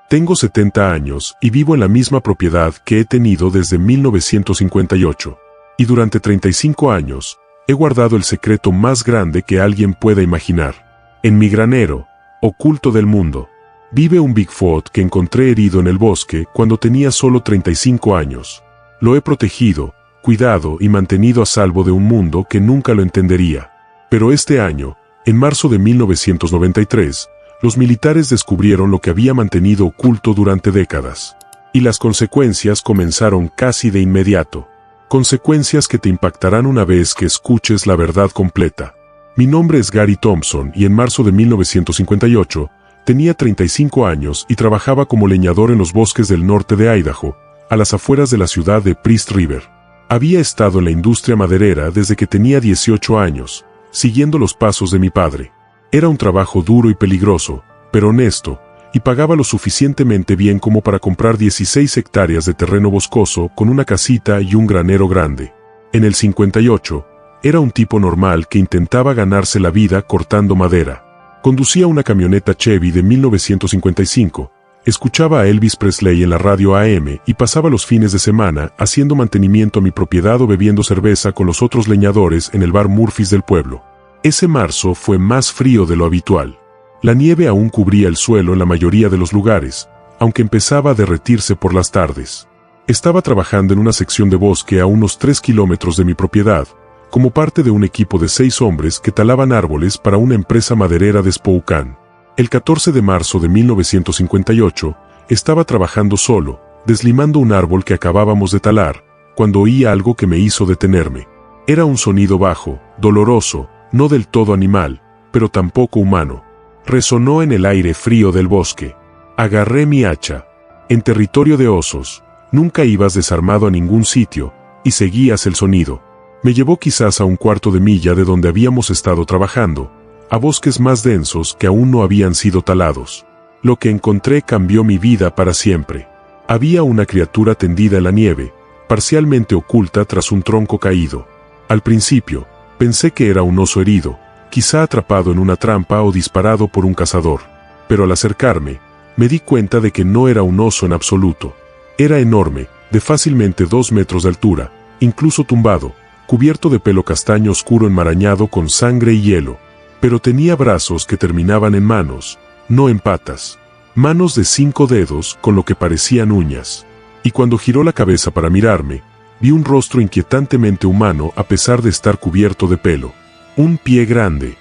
Tengo 70 años y vivo en la misma propiedad que he tenido desde 1958. Y durante 35 años, he guardado el secreto más grande que alguien pueda imaginar. En mi granero, oculto del mundo, vive un Bigfoot que encontré herido en el bosque cuando tenía solo 35 años. Lo he protegido, cuidado y mantenido a salvo de un mundo que nunca lo entendería. Pero este año, en marzo de 1993, los militares descubrieron lo que había mantenido oculto durante décadas. Y las consecuencias comenzaron casi de inmediato. Consecuencias que te impactarán una vez que escuches la verdad completa. Mi nombre es Gary Thompson y en marzo de 1958 tenía 35 años y trabajaba como leñador en los bosques del norte de Idaho, a las afueras de la ciudad de Priest River. Había estado en la industria maderera desde que tenía 18 años, siguiendo los pasos de mi padre. Era un trabajo duro y peligroso, pero honesto, y pagaba lo suficientemente bien como para comprar 16 hectáreas de terreno boscoso con una casita y un granero grande. En el 58, era un tipo normal que intentaba ganarse la vida cortando madera. Conducía una camioneta Chevy de 1955, escuchaba a Elvis Presley en la radio AM y pasaba los fines de semana haciendo mantenimiento a mi propiedad o bebiendo cerveza con los otros leñadores en el bar Murphy's del pueblo. Ese marzo fue más frío de lo habitual. La nieve aún cubría el suelo en la mayoría de los lugares, aunque empezaba a derretirse por las tardes. Estaba trabajando en una sección de bosque a unos 3 kilómetros de mi propiedad, como parte de un equipo de 6 hombres que talaban árboles para una empresa maderera de Spokane. El 14 de marzo de 1958, estaba trabajando solo, deslimando un árbol que acabábamos de talar, cuando oí algo que me hizo detenerme. Era un sonido bajo, doloroso, no del todo animal, pero tampoco humano. Resonó en el aire frío del bosque. Agarré mi hacha. En territorio de osos, nunca ibas desarmado a ningún sitio, y seguías el sonido. Me llevó quizás a un cuarto de milla de donde habíamos estado trabajando, a bosques más densos que aún no habían sido talados. Lo que encontré cambió mi vida para siempre. Había una criatura tendida en la nieve, parcialmente oculta tras un tronco caído. Al principio, pensé que era un oso herido, quizá atrapado en una trampa o disparado por un cazador. Pero al acercarme, me di cuenta de que no era un oso en absoluto. Era enorme, de fácilmente 2 metros de altura, incluso tumbado, cubierto de pelo castaño oscuro enmarañado con sangre y hielo. Pero tenía brazos que terminaban en manos, no en patas. Manos de 5 dedos con lo que parecían uñas. Y cuando giró la cabeza para mirarme, vi un rostro inquietantemente humano a pesar de estar cubierto de pelo. Un pie grande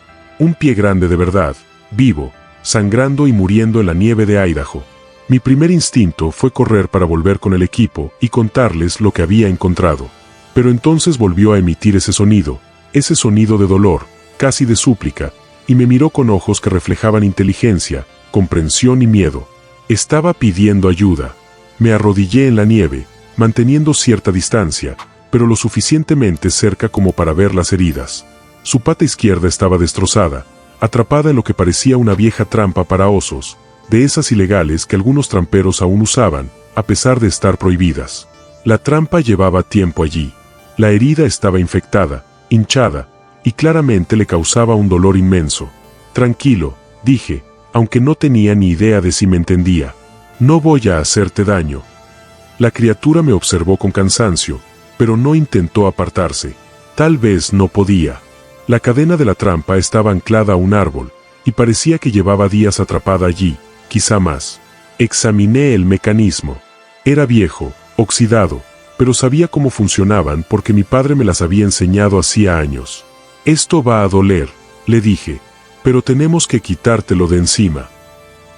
de verdad, vivo, sangrando y muriendo en la nieve de Idaho. Mi primer instinto fue correr para volver con el equipo y contarles lo que había encontrado. Pero entonces volvió a emitir ese sonido de dolor, casi de súplica, y me miró con ojos que reflejaban inteligencia, comprensión y miedo. Estaba pidiendo ayuda. Me arrodillé en la nieve, manteniendo cierta distancia, pero lo suficientemente cerca como para ver las heridas. Su pata izquierda estaba destrozada, atrapada en lo que parecía una vieja trampa para osos, de esas ilegales que algunos tramperos aún usaban, a pesar de estar prohibidas. La trampa llevaba tiempo allí. La herida estaba infectada, hinchada, y claramente le causaba un dolor inmenso. Tranquilo, dije, aunque no tenía ni idea de si me entendía. No voy a hacerte daño. La criatura me observó con cansancio, pero no intentó apartarse. Tal vez no podía. La cadena de la trampa estaba anclada a un árbol, y parecía que llevaba días atrapada allí, quizá más. Examiné el mecanismo. Era viejo, oxidado, pero sabía cómo funcionaban porque mi padre me las había enseñado hacía años. Esto va a doler, le dije, pero tenemos que quitártelo de encima.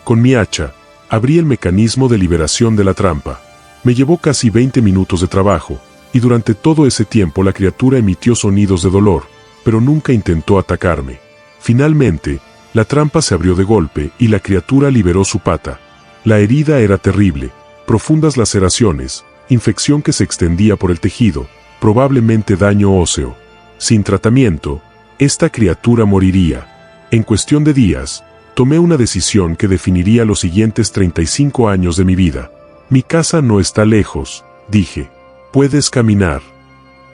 Con mi hacha, abrí el mecanismo de liberación de la trampa. Me llevó casi 20 minutos de trabajo, y durante todo ese tiempo la criatura emitió sonidos de dolor, pero nunca intentó atacarme. Finalmente, la trampa se abrió de golpe y la criatura liberó su pata. La herida era terrible, profundas laceraciones, infección que se extendía por el tejido, probablemente daño óseo. Sin tratamiento, esta criatura moriría. En cuestión de días, tomé una decisión que definiría los siguientes 35 años de mi vida. Mi casa no está lejos, dije. Puedes caminar.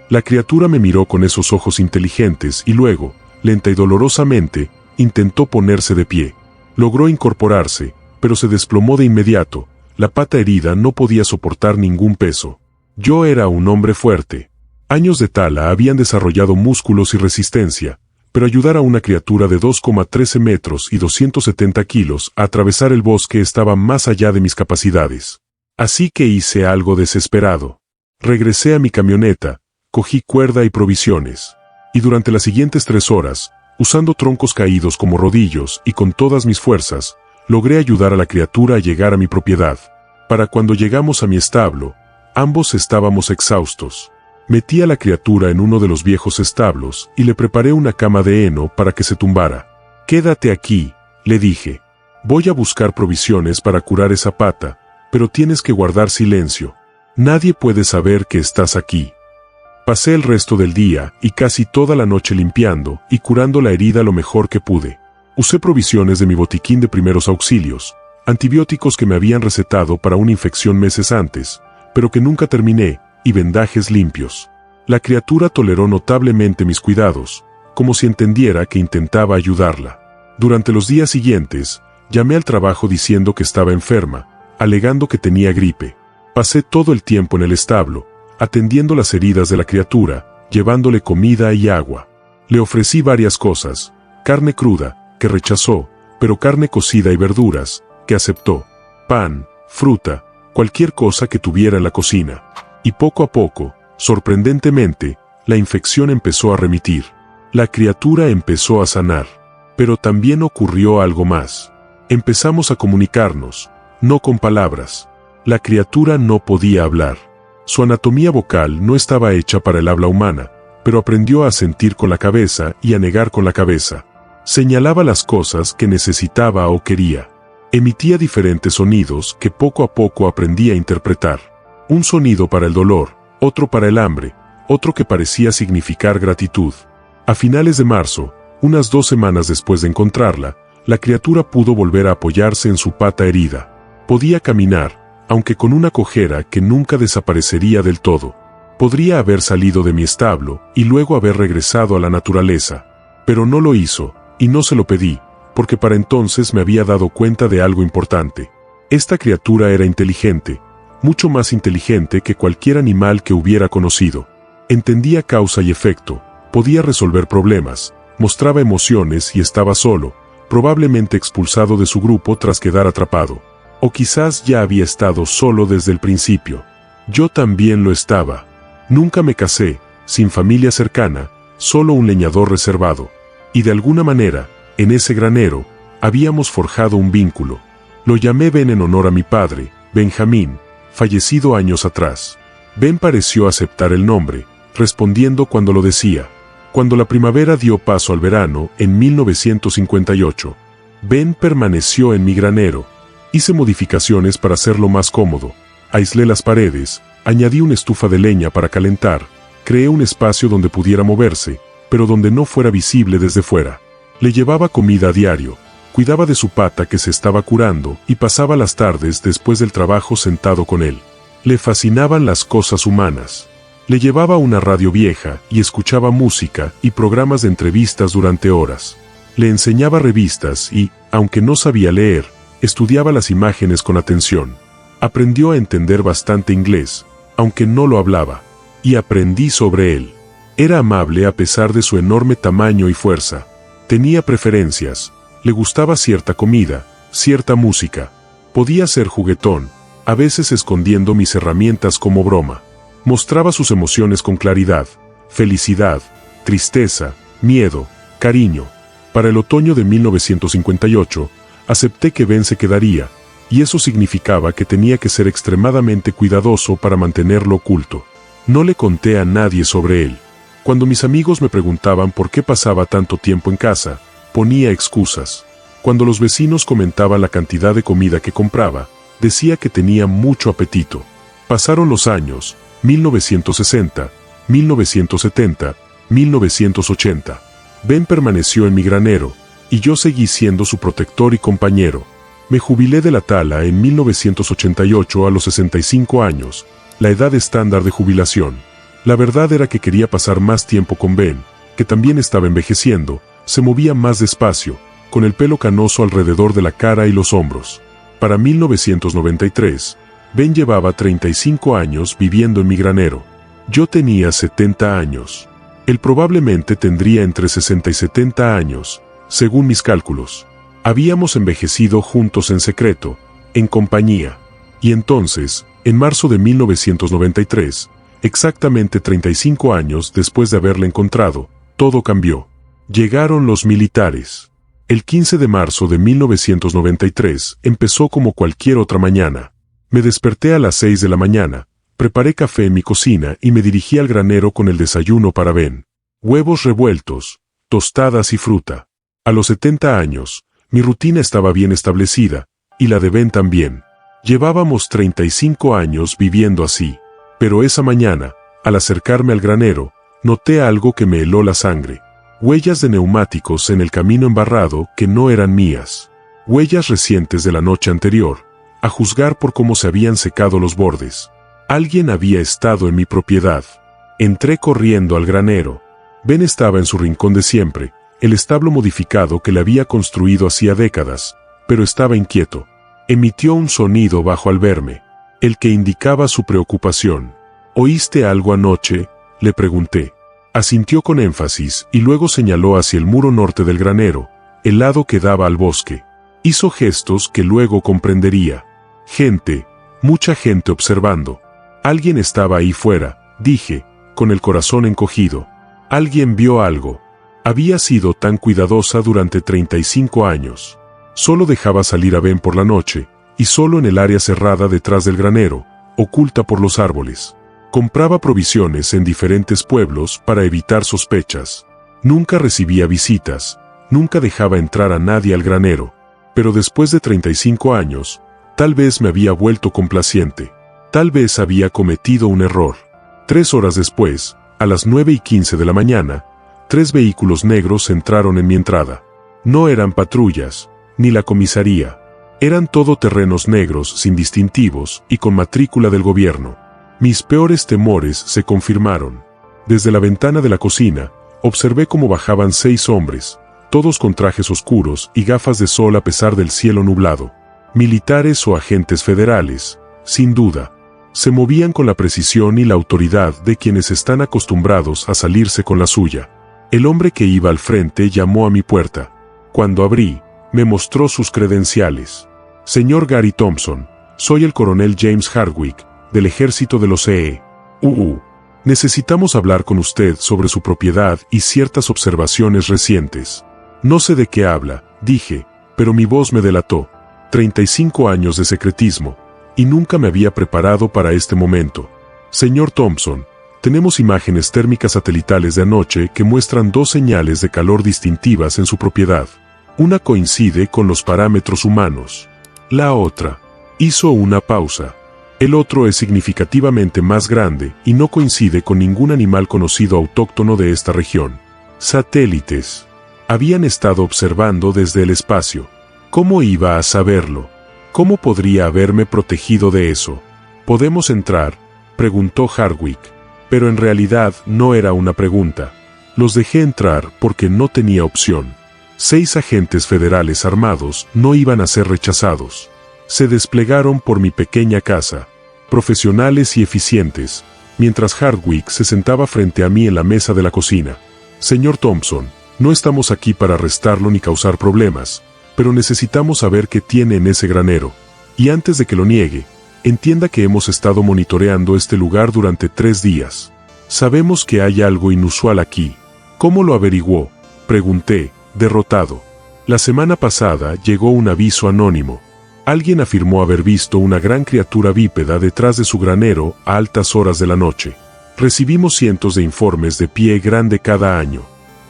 La criatura me miró con esos ojos inteligentes y luego, lenta y dolorosamente, intentó ponerse de pie. Logró incorporarse, pero se desplomó de inmediato. La pata herida no podía soportar ningún peso. Yo era un hombre fuerte. Años de tala habían desarrollado músculos y resistencia, pero ayudar a una criatura de 2,13 metros y 270 kilos a atravesar el bosque estaba más allá de mis capacidades. Así que hice algo desesperado. Regresé a mi camioneta, cogí cuerda y provisiones. Y durante las siguientes 3 horas, usando troncos caídos como rodillos y con todas mis fuerzas, logré ayudar a la criatura a llegar a mi propiedad. Para cuando llegamos a mi establo, ambos estábamos exhaustos. Metí a la criatura en uno de los viejos establos y le preparé una cama de heno para que se tumbara. «Quédate aquí», le dije. «Voy a buscar provisiones para curar esa pata, pero tienes que guardar silencio. Nadie puede saber que estás aquí». Pasé el resto del día y casi toda la noche limpiando y curando la herida lo mejor que pude. Usé provisiones de mi botiquín de primeros auxilios, antibióticos que me habían recetado para una infección meses antes, pero que nunca terminé, y vendajes limpios. La criatura toleró notablemente mis cuidados, como si entendiera que intentaba ayudarla. Durante los días siguientes, llamé al trabajo diciendo que estaba enferma, alegando que tenía gripe. Pasé todo el tiempo en el establo, atendiendo las heridas de la criatura, llevándole comida y agua. Le ofrecí varias cosas: carne cruda, que rechazó, pero carne cocida y verduras, que aceptó, pan, fruta, cualquier cosa que tuviera en la cocina. Y poco a poco, sorprendentemente, la infección empezó a remitir. La criatura empezó a sanar. Pero también ocurrió algo más. Empezamos a comunicarnos, no con palabras. La criatura no podía hablar. Su anatomía vocal no estaba hecha para el habla humana, pero aprendió a sentir con la cabeza y a negar con la cabeza. Señalaba las cosas que necesitaba o quería. Emitía diferentes sonidos que poco a poco aprendí a interpretar. Un sonido para el dolor, otro para el hambre, otro que parecía significar gratitud. A finales de marzo, unas 2 semanas después de encontrarla, la criatura pudo volver a apoyarse en su pata herida. Podía caminar, aunque con una cojera que nunca desaparecería del todo. Podría haber salido de mi establo y luego haber regresado a la naturaleza. Pero no lo hizo, y no se lo pedí, porque para entonces me había dado cuenta de algo importante. Esta criatura era inteligente, mucho más inteligente que cualquier animal que hubiera conocido. Entendía causa y efecto, podía resolver problemas, mostraba emociones y estaba solo, probablemente expulsado de su grupo tras quedar atrapado. O quizás ya había estado solo desde el principio. Yo también lo estaba. Nunca me casé, sin familia cercana, solo un leñador reservado. Y de alguna manera, en ese granero, habíamos forjado un vínculo. Lo llamé Ben en honor a mi padre, Benjamín, fallecido años atrás. Ben pareció aceptar el nombre, respondiendo cuando lo decía. Cuando la primavera dio paso al verano, en 1958, Ben permaneció en mi granero. Hice modificaciones para hacerlo más cómodo. Aislé las paredes, añadí una estufa de leña para calentar, creé un espacio donde pudiera moverse, pero donde no fuera visible desde fuera. Le llevaba comida a diario, cuidaba de su pata que se estaba curando y pasaba las tardes después del trabajo sentado con él. Le fascinaban las cosas humanas. Le llevaba una radio vieja y escuchaba música y programas de entrevistas durante horas. Le enseñaba revistas y, aunque no sabía leer, estudiaba las imágenes con atención. Aprendió a entender bastante inglés, aunque no lo hablaba, y aprendí sobre él. Era amable a pesar de su enorme tamaño y fuerza. Tenía preferencias, le gustaba cierta comida, cierta música. Podía ser juguetón, a veces escondiendo mis herramientas como broma. Mostraba sus emociones con claridad: felicidad, tristeza, miedo, cariño. Para el otoño de 1958, acepté que Ben se quedaría, y eso significaba que tenía que ser extremadamente cuidadoso para mantenerlo oculto. No le conté a nadie sobre él. Cuando mis amigos me preguntaban por qué pasaba tanto tiempo en casa, ponía excusas. Cuando los vecinos comentaban la cantidad de comida que compraba, decía que tenía mucho apetito. Pasaron los años, 1960, 1970, 1980. Ben permaneció en mi granero, y yo seguí siendo su protector y compañero. Me jubilé de la tala en 1988 a los 65 años, la edad estándar de jubilación. La verdad era que quería pasar más tiempo con Ben, que también estaba envejeciendo, se movía más despacio, con el pelo canoso alrededor de la cara y los hombros. Para 1993, Ben llevaba 35 años viviendo en mi granero. Yo tenía 70 años. Él probablemente tendría entre 60 y 70 años, según mis cálculos. Habíamos envejecido juntos en secreto, en compañía. Y entonces, en marzo de 1993, exactamente 35 años después de haberle encontrado, todo cambió. Llegaron los militares. El 15 de marzo de 1993 empezó como cualquier otra mañana. Me desperté a las 6 de la mañana, preparé café en mi cocina y me dirigí al granero con el desayuno para Ben. Huevos revueltos, tostadas y fruta. A los 70 años, mi rutina estaba bien establecida, y la de Ben también. Llevábamos 35 años viviendo así. Pero esa mañana, al acercarme al granero, noté algo que me heló la sangre. Huellas de neumáticos en el camino embarrado que no eran mías. Huellas recientes de la noche anterior, a juzgar por cómo se habían secado los bordes. Alguien había estado en mi propiedad. Entré corriendo al granero. Ben estaba en su rincón de siempre, el establo modificado que le había construido hacía décadas, pero estaba inquieto. Emitió un sonido bajo al verme, el que indicaba su preocupación. ¿Oíste algo anoche?, le pregunté. Asintió con énfasis y luego señaló hacia el muro norte del granero, el lado que daba al bosque. Hizo gestos que luego comprendería. Gente, mucha gente observando. Alguien estaba ahí fuera, dije, con el corazón encogido. Alguien vio algo. Había sido tan cuidadosa durante 35 años. Solo dejaba salir a Ben por la noche, y solo en el área cerrada detrás del granero, oculta por los árboles. Compraba provisiones en diferentes pueblos para evitar sospechas. Nunca recibía visitas, nunca dejaba entrar a nadie al granero. Pero después de 35 años, tal vez me había vuelto complaciente. Tal vez había cometido un error. 3 horas después, a las 9:15 de la mañana, 3 vehículos negros entraron en mi entrada. No eran patrullas, ni la comisaría. Eran todoterrenos negros sin distintivos y con matrícula del gobierno. Mis peores temores se confirmaron. Desde la ventana de la cocina, observé cómo bajaban 6 hombres, todos con trajes oscuros y gafas de sol a pesar del cielo nublado. Militares o agentes federales, sin duda. Se movían con la precisión y la autoridad de quienes están acostumbrados a salirse con la suya. El hombre que iba al frente llamó a mi puerta. Cuando abrí, me mostró sus credenciales. Señor Gary Thompson, soy el coronel James Hardwick, del ejército de los EE. Necesitamos hablar con usted sobre su propiedad y ciertas observaciones recientes. No sé de qué habla, dije, pero mi voz me delató. 35 años de secretismo, y nunca me había preparado para este momento. Señor Thompson, tenemos imágenes térmicas satelitales de anoche que muestran 2 señales de calor distintivas en su propiedad. Una coincide con los parámetros humanos. La otra. Hizo una pausa. El otro es significativamente más grande y no coincide con ningún animal conocido autóctono de esta región. Satélites. Habían estado observando desde el espacio. ¿Cómo iba a saberlo? ¿Cómo podría haberme protegido de eso? ¿Podemos entrar?, preguntó Hardwick. Pero en realidad no era una pregunta. Los dejé entrar porque no tenía opción. 6 agentes federales armados no iban a ser rechazados. Se desplegaron por mi pequeña casa, profesionales y eficientes, mientras Hardwick se sentaba frente a mí en la mesa de la cocina. Señor Thompson, no estamos aquí para arrestarlo ni causar problemas, pero necesitamos saber qué tiene en ese granero. Y antes de que lo niegue, entienda que hemos estado monitoreando este lugar durante 3 días. Sabemos que hay algo inusual aquí. ¿Cómo lo averiguó?, pregunté, derrotado. La semana pasada llegó un aviso anónimo. Alguien afirmó haber visto una gran criatura bípeda detrás de su granero a altas horas de la noche. Recibimos cientos de informes de pie grande cada año.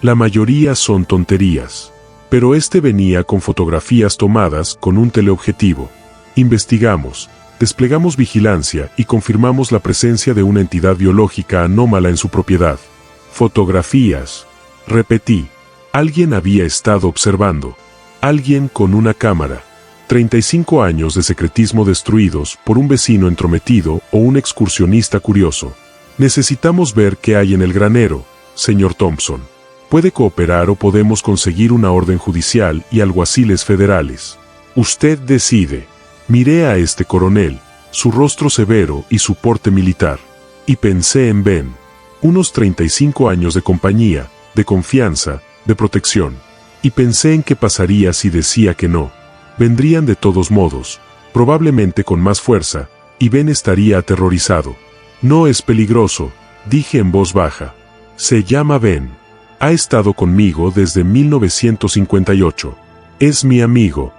La mayoría son tonterías. Pero este venía con fotografías tomadas con un teleobjetivo. Investigamos, desplegamos vigilancia y confirmamos la presencia de una entidad biológica anómala en su propiedad. Fotografías. Repetí. Alguien había estado observando. Alguien con una cámara. 35 años de secretismo destruidos por un vecino entrometido o un excursionista curioso. Necesitamos ver qué hay en el granero, señor Thompson. Puede cooperar o podemos conseguir una orden judicial y alguaciles federales. Usted decide. Miré a este coronel, su rostro severo y su porte militar. Y pensé en Ben. Unos 35 años de compañía, de confianza, de protección. Y pensé en qué pasaría si decía que no. Vendrían de todos modos, probablemente con más fuerza, y Ben estaría aterrorizado. No es peligroso, dije en voz baja. Se llama Ben. Ha estado conmigo desde 1958. Es mi amigo.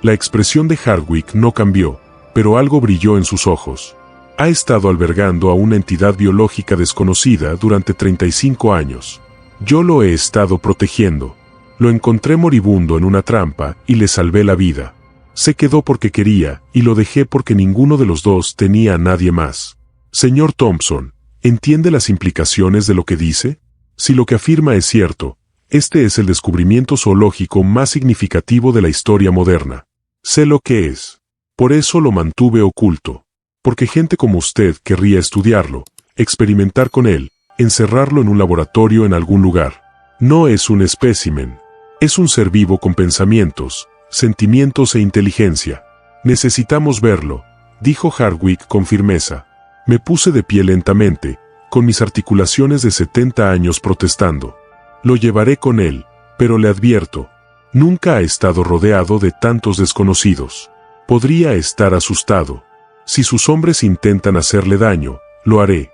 La expresión de Hardwick no cambió, pero algo brilló en sus ojos. Ha estado albergando a una entidad biológica desconocida durante 35 años. Yo lo he estado protegiendo. Lo encontré moribundo en una trampa y le salvé la vida. Se quedó porque quería y lo dejé porque ninguno de los dos tenía a nadie más. Señor Thompson, ¿entiende las implicaciones de lo que dice? Si lo que afirma es cierto, este es el descubrimiento zoológico más significativo de la historia moderna. Sé lo que es. Por eso lo mantuve oculto. Porque gente como usted querría estudiarlo, experimentar con él, encerrarlo en un laboratorio en algún lugar. No es un espécimen. Es un ser vivo con pensamientos, sentimientos e inteligencia. Necesitamos verlo, dijo Hardwick con firmeza. Me puse de pie lentamente, con mis articulaciones de 70 años protestando. Lo llevaré con él, pero le advierto, nunca ha estado rodeado de tantos desconocidos. Podría estar asustado. Si sus hombres intentan hacerle daño, lo haré.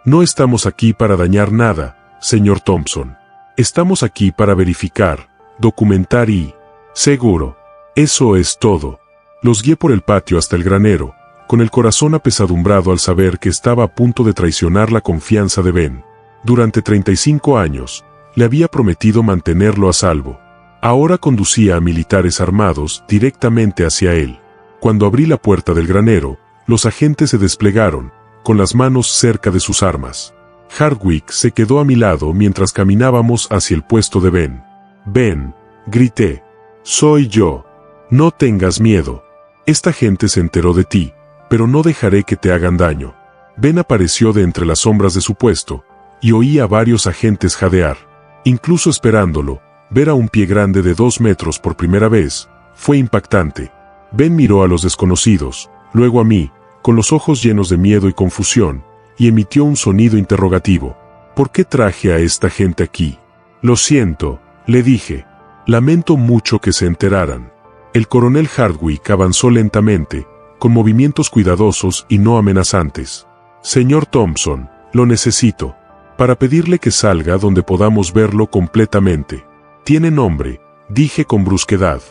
No estamos aquí para dañar nada, señor Thompson. Estamos aquí para verificar, documentar y... Seguro. Eso es todo. Los guié por el patio hasta el granero, con el corazón apesadumbrado al saber que estaba a punto de traicionar la confianza de Ben. Durante 35 años, le había prometido mantenerlo a salvo. Ahora conducía a militares armados directamente hacia él. Cuando abrí la puerta del granero, los agentes se desplegaron, con las manos cerca de sus armas. Hardwick se quedó a mi lado mientras caminábamos hacia el puesto de Ben. Ben, grité. Soy yo. No tengas miedo. Esta gente se enteró de ti, pero no dejaré que te hagan daño. Ben apareció de entre las sombras de su puesto, y oí a varios agentes jadear. Incluso esperándolo, ver a un pie grande de 2 metros por primera vez, fue impactante. Ben miró a los desconocidos, luego a mí, con los ojos llenos de miedo y confusión, y emitió un sonido interrogativo. ¿Por qué traje a esta gente aquí? Lo siento, le dije. Lamento mucho que se enteraran. El coronel Hardwick avanzó lentamente, con movimientos cuidadosos y no amenazantes. Señor Thompson, lo necesito, para pedirle que salga donde podamos verlo completamente. Tiene nombre, dije con brusquedad.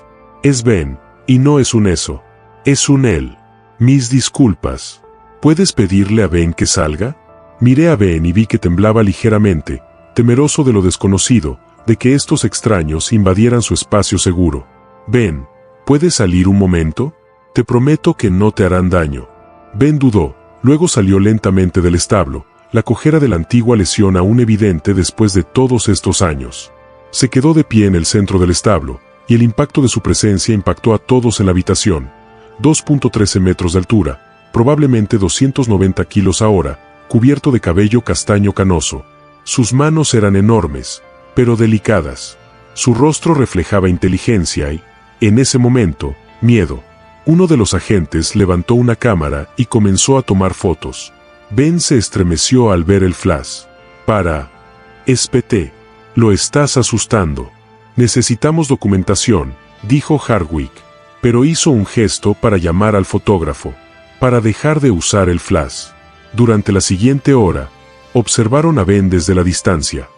Es Ben, y no es un eso. Es un él. Mis disculpas. ¿Puedes pedirle a Ben que salga? Miré a Ben y vi que temblaba ligeramente, temeroso de lo desconocido, de que estos extraños invadieran su espacio seguro. Ben, ¿puedes salir un momento? Te prometo que no te harán daño. Ben dudó, luego salió lentamente del establo, la cojera de la antigua lesión aún evidente después de todos estos años. Se quedó de pie en el centro del establo, y el impacto de su presencia impactó a todos en la habitación. 2.13 metros de altura, probablemente 290 kilos ahora, cubierto de cabello castaño canoso. Sus manos eran enormes, pero delicadas. Su rostro reflejaba inteligencia y, en ese momento, miedo. Uno de los agentes levantó una cámara y comenzó a tomar fotos. Ben se estremeció al ver el flash. Espeté. Lo estás asustando. Necesitamos documentación, dijo Hardwick, pero hizo un gesto para llamar al fotógrafo, para dejar de usar el flash. Durante la siguiente hora, observaron a Ben desde la distancia.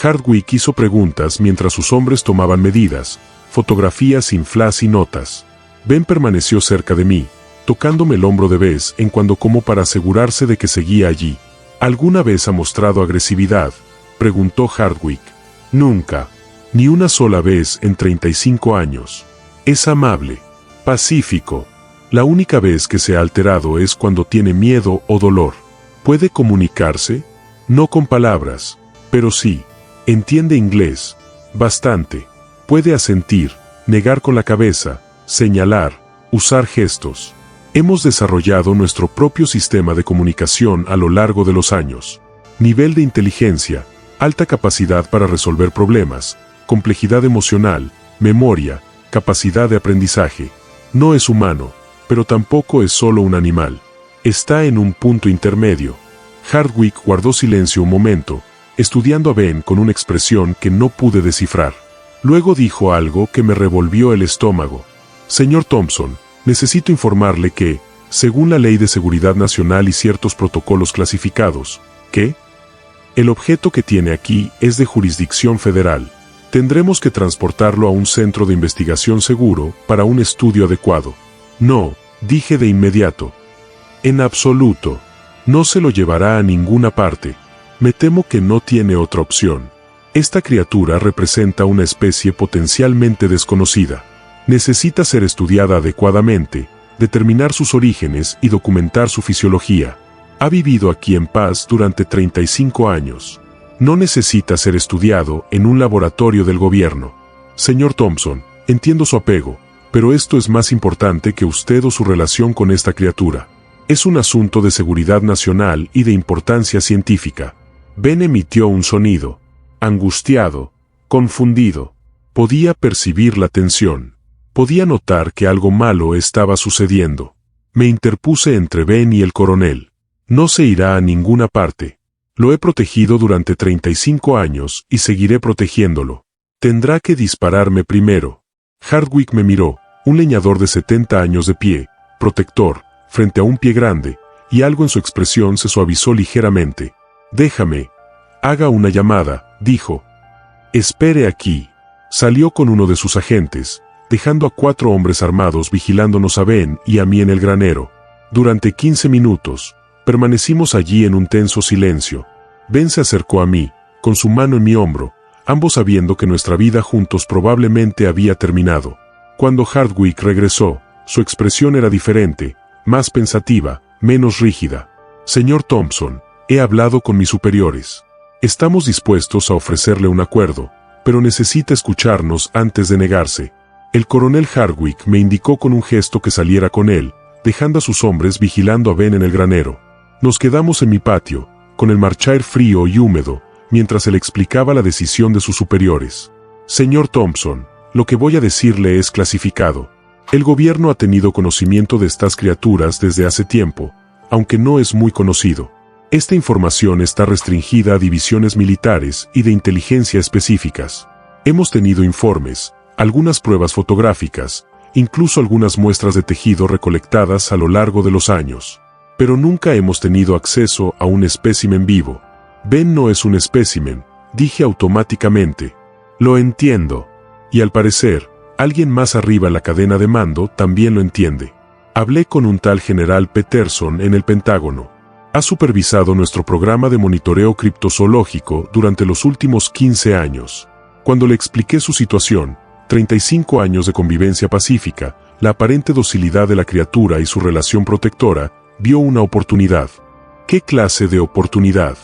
Hardwick hizo preguntas mientras sus hombres tomaban medidas, fotografías sin flash y notas. Ben permaneció cerca de mí, tocándome el hombro de vez en cuando como para asegurarse de que seguía allí. ¿Alguna vez ha mostrado agresividad?, preguntó Hardwick. Nunca. Ni una sola vez en 35 años. Es amable. Pacífico. La única vez que se ha alterado es cuando tiene miedo o dolor. ¿Puede comunicarse? No con palabras, pero sí. Entiende inglés. Bastante. Puede asentir, negar con la cabeza, señalar, usar gestos. Hemos desarrollado nuestro propio sistema de comunicación a lo largo de los años. Nivel de inteligencia, alta capacidad para resolver problemas, complejidad emocional, memoria, capacidad de aprendizaje. No es humano, pero tampoco es solo un animal. Está en un punto intermedio. Hardwick guardó silencio un momento, estudiando a Ben con una expresión que no pude descifrar. Luego dijo algo que me revolvió el estómago. Señor Thompson, necesito informarle que, según la Ley de Seguridad Nacional y ciertos protocolos clasificados, que el objeto que tiene aquí es de jurisdicción federal. Tendremos que transportarlo a un centro de investigación seguro para un estudio adecuado. No, dije de inmediato. En absoluto. No se lo llevará a ninguna parte. Me temo que no tiene otra opción. Esta criatura representa una especie potencialmente desconocida. Necesita ser estudiada adecuadamente, determinar sus orígenes y documentar su fisiología. Ha vivido aquí en paz durante 35 años. No necesita ser estudiado en un laboratorio del gobierno. Señor Thompson, entiendo su apego, pero esto es más importante que usted o su relación con esta criatura. Es un asunto de seguridad nacional y de importancia científica. Ben emitió un sonido, angustiado, confundido. Podía percibir la tensión. Podía notar que algo malo estaba sucediendo. Me interpuse entre Ben y el coronel. No se irá a ninguna parte. Lo he protegido durante 35 años y seguiré protegiéndolo. Tendrá que dispararme primero. Hardwick me miró, un leñador de 70 años de pie, protector, frente a un pie grande, y algo en su expresión se suavizó ligeramente. Déjame. Haga una llamada, dijo. Espere aquí. Salió con uno de sus agentes, dejando a 4 hombres armados vigilándonos a Ben y a mí en el granero. Durante 15 minutos, permanecimos allí en un tenso silencio. Ben se acercó a mí, con su mano en mi hombro, ambos sabiendo que nuestra vida juntos probablemente había terminado. Cuando Hardwick regresó, su expresión era diferente, más pensativa, menos rígida. Señor Thompson, he hablado con mis superiores. Estamos dispuestos a ofrecerle un acuerdo, pero necesita escucharnos antes de negarse. El coronel Hardwick me indicó con un gesto que saliera con él, dejando a sus hombres vigilando a Ben en el granero. Nos quedamos en mi patio, con el marchaer frío y húmedo, mientras él explicaba la decisión de sus superiores. Señor Thompson, lo que voy a decirle es clasificado. El gobierno ha tenido conocimiento de estas criaturas desde hace tiempo, aunque no es muy conocido. Esta información está restringida a divisiones militares y de inteligencia específicas. Hemos tenido informes, algunas pruebas fotográficas, incluso algunas muestras de tejido recolectadas a lo largo de los años. Pero nunca hemos tenido acceso a un espécimen vivo. Ben no es un espécimen, dije automáticamente. Lo entiendo. Y al parecer, alguien más arriba en la cadena de mando también lo entiende. Hablé con un tal general Peterson en el Pentágono. Ha supervisado nuestro programa de monitoreo criptozoológico durante los últimos 15 años. Cuando le expliqué su situación, 35 años de convivencia pacífica, la aparente docilidad de la criatura y su relación protectora, vio una oportunidad. ¿Qué clase de oportunidad?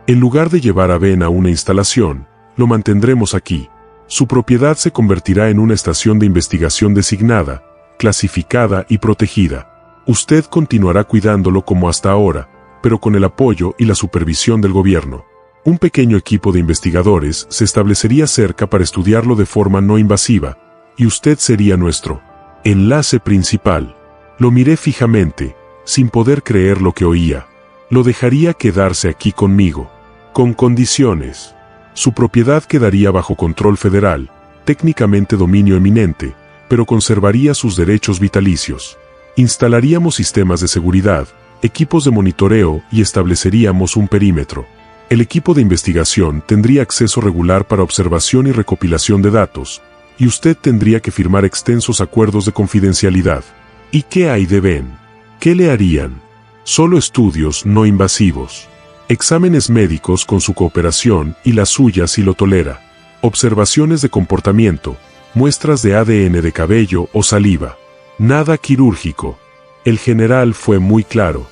En lugar de llevar a Ben a una instalación, lo mantendremos aquí. Su propiedad se convertirá en una estación de investigación designada, clasificada y protegida. Usted continuará cuidándolo como hasta ahora, pero con el apoyo y la supervisión del gobierno. Un pequeño equipo de investigadores se establecería cerca para estudiarlo de forma no invasiva, y usted sería nuestro enlace principal. Lo miré fijamente, sin poder creer lo que oía. Lo dejaría quedarse aquí conmigo, con condiciones. Su propiedad quedaría bajo control federal, técnicamente dominio eminente, pero conservaría sus derechos vitalicios. Instalaríamos sistemas de seguridad, equipos de monitoreo y estableceríamos un perímetro. El equipo de investigación tendría acceso regular para observación y recopilación de datos, y usted tendría que firmar extensos acuerdos de confidencialidad. ¿Y qué hay de Ben? ¿Qué le harían? Solo estudios no invasivos. Exámenes médicos con su cooperación y la suya si lo tolera. Observaciones de comportamiento, muestras de ADN de cabello o saliva. Nada quirúrgico. El general fue muy claro.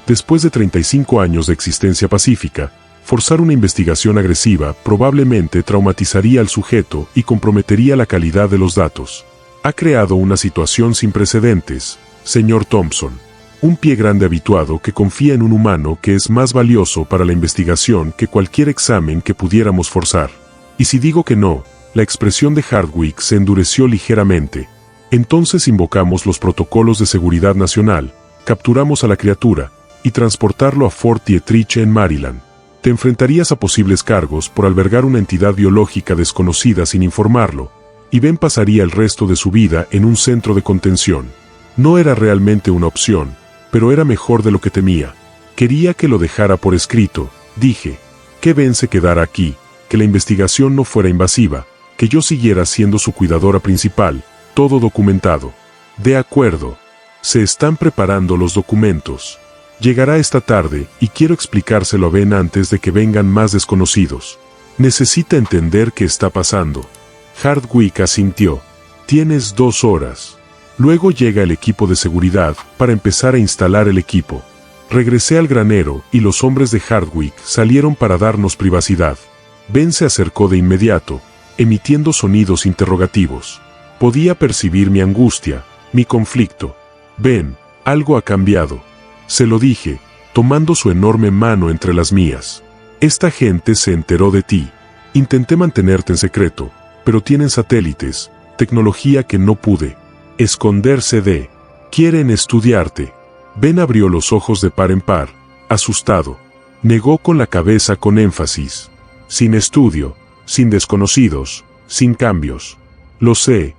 Después de 35 años de existencia pacífica, forzar una investigación agresiva probablemente traumatizaría al sujeto y comprometería la calidad de los datos. Ha creado una situación sin precedentes, señor Thompson. Un pie grande habituado que confía en un humano que es más valioso para la investigación que cualquier examen que pudiéramos forzar. Y si digo que no, la expresión de Hardwick se endureció ligeramente. Entonces invocamos los protocolos de seguridad nacional, capturamos a la criatura, y transportarlo a Fort Dietrich en Maryland. Te enfrentarías a posibles cargos por albergar una entidad biológica desconocida sin informarlo, y Ben pasaría el resto de su vida en un centro de contención. No era realmente una opción, pero era mejor de lo que temía. Quería que lo dejara por escrito, dije, que Ben se quedara aquí, que la investigación no fuera invasiva, que yo siguiera siendo su cuidadora principal, todo documentado. De acuerdo. Se están preparando los documentos. Llegará esta tarde y quiero explicárselo a Ben antes de que vengan más desconocidos. Necesita entender qué está pasando. Hardwick asintió. Tienes 2 horas. Luego llega el equipo de seguridad para empezar a instalar el equipo. Regresé al granero y los hombres de Hardwick salieron para darnos privacidad. Ben se acercó de inmediato, emitiendo sonidos interrogativos. Podía percibir mi angustia, mi conflicto. Ben, algo ha cambiado. Se lo dije, tomando su enorme mano entre las mías. Esta gente se enteró de ti. Intenté mantenerte en secreto, pero tienen satélites, tecnología que no pude esconderse de. Quieren estudiarte. Ben abrió los ojos de par en par, asustado. Negó con la cabeza con énfasis. Sin estudio, sin desconocidos, sin cambios. Lo sé,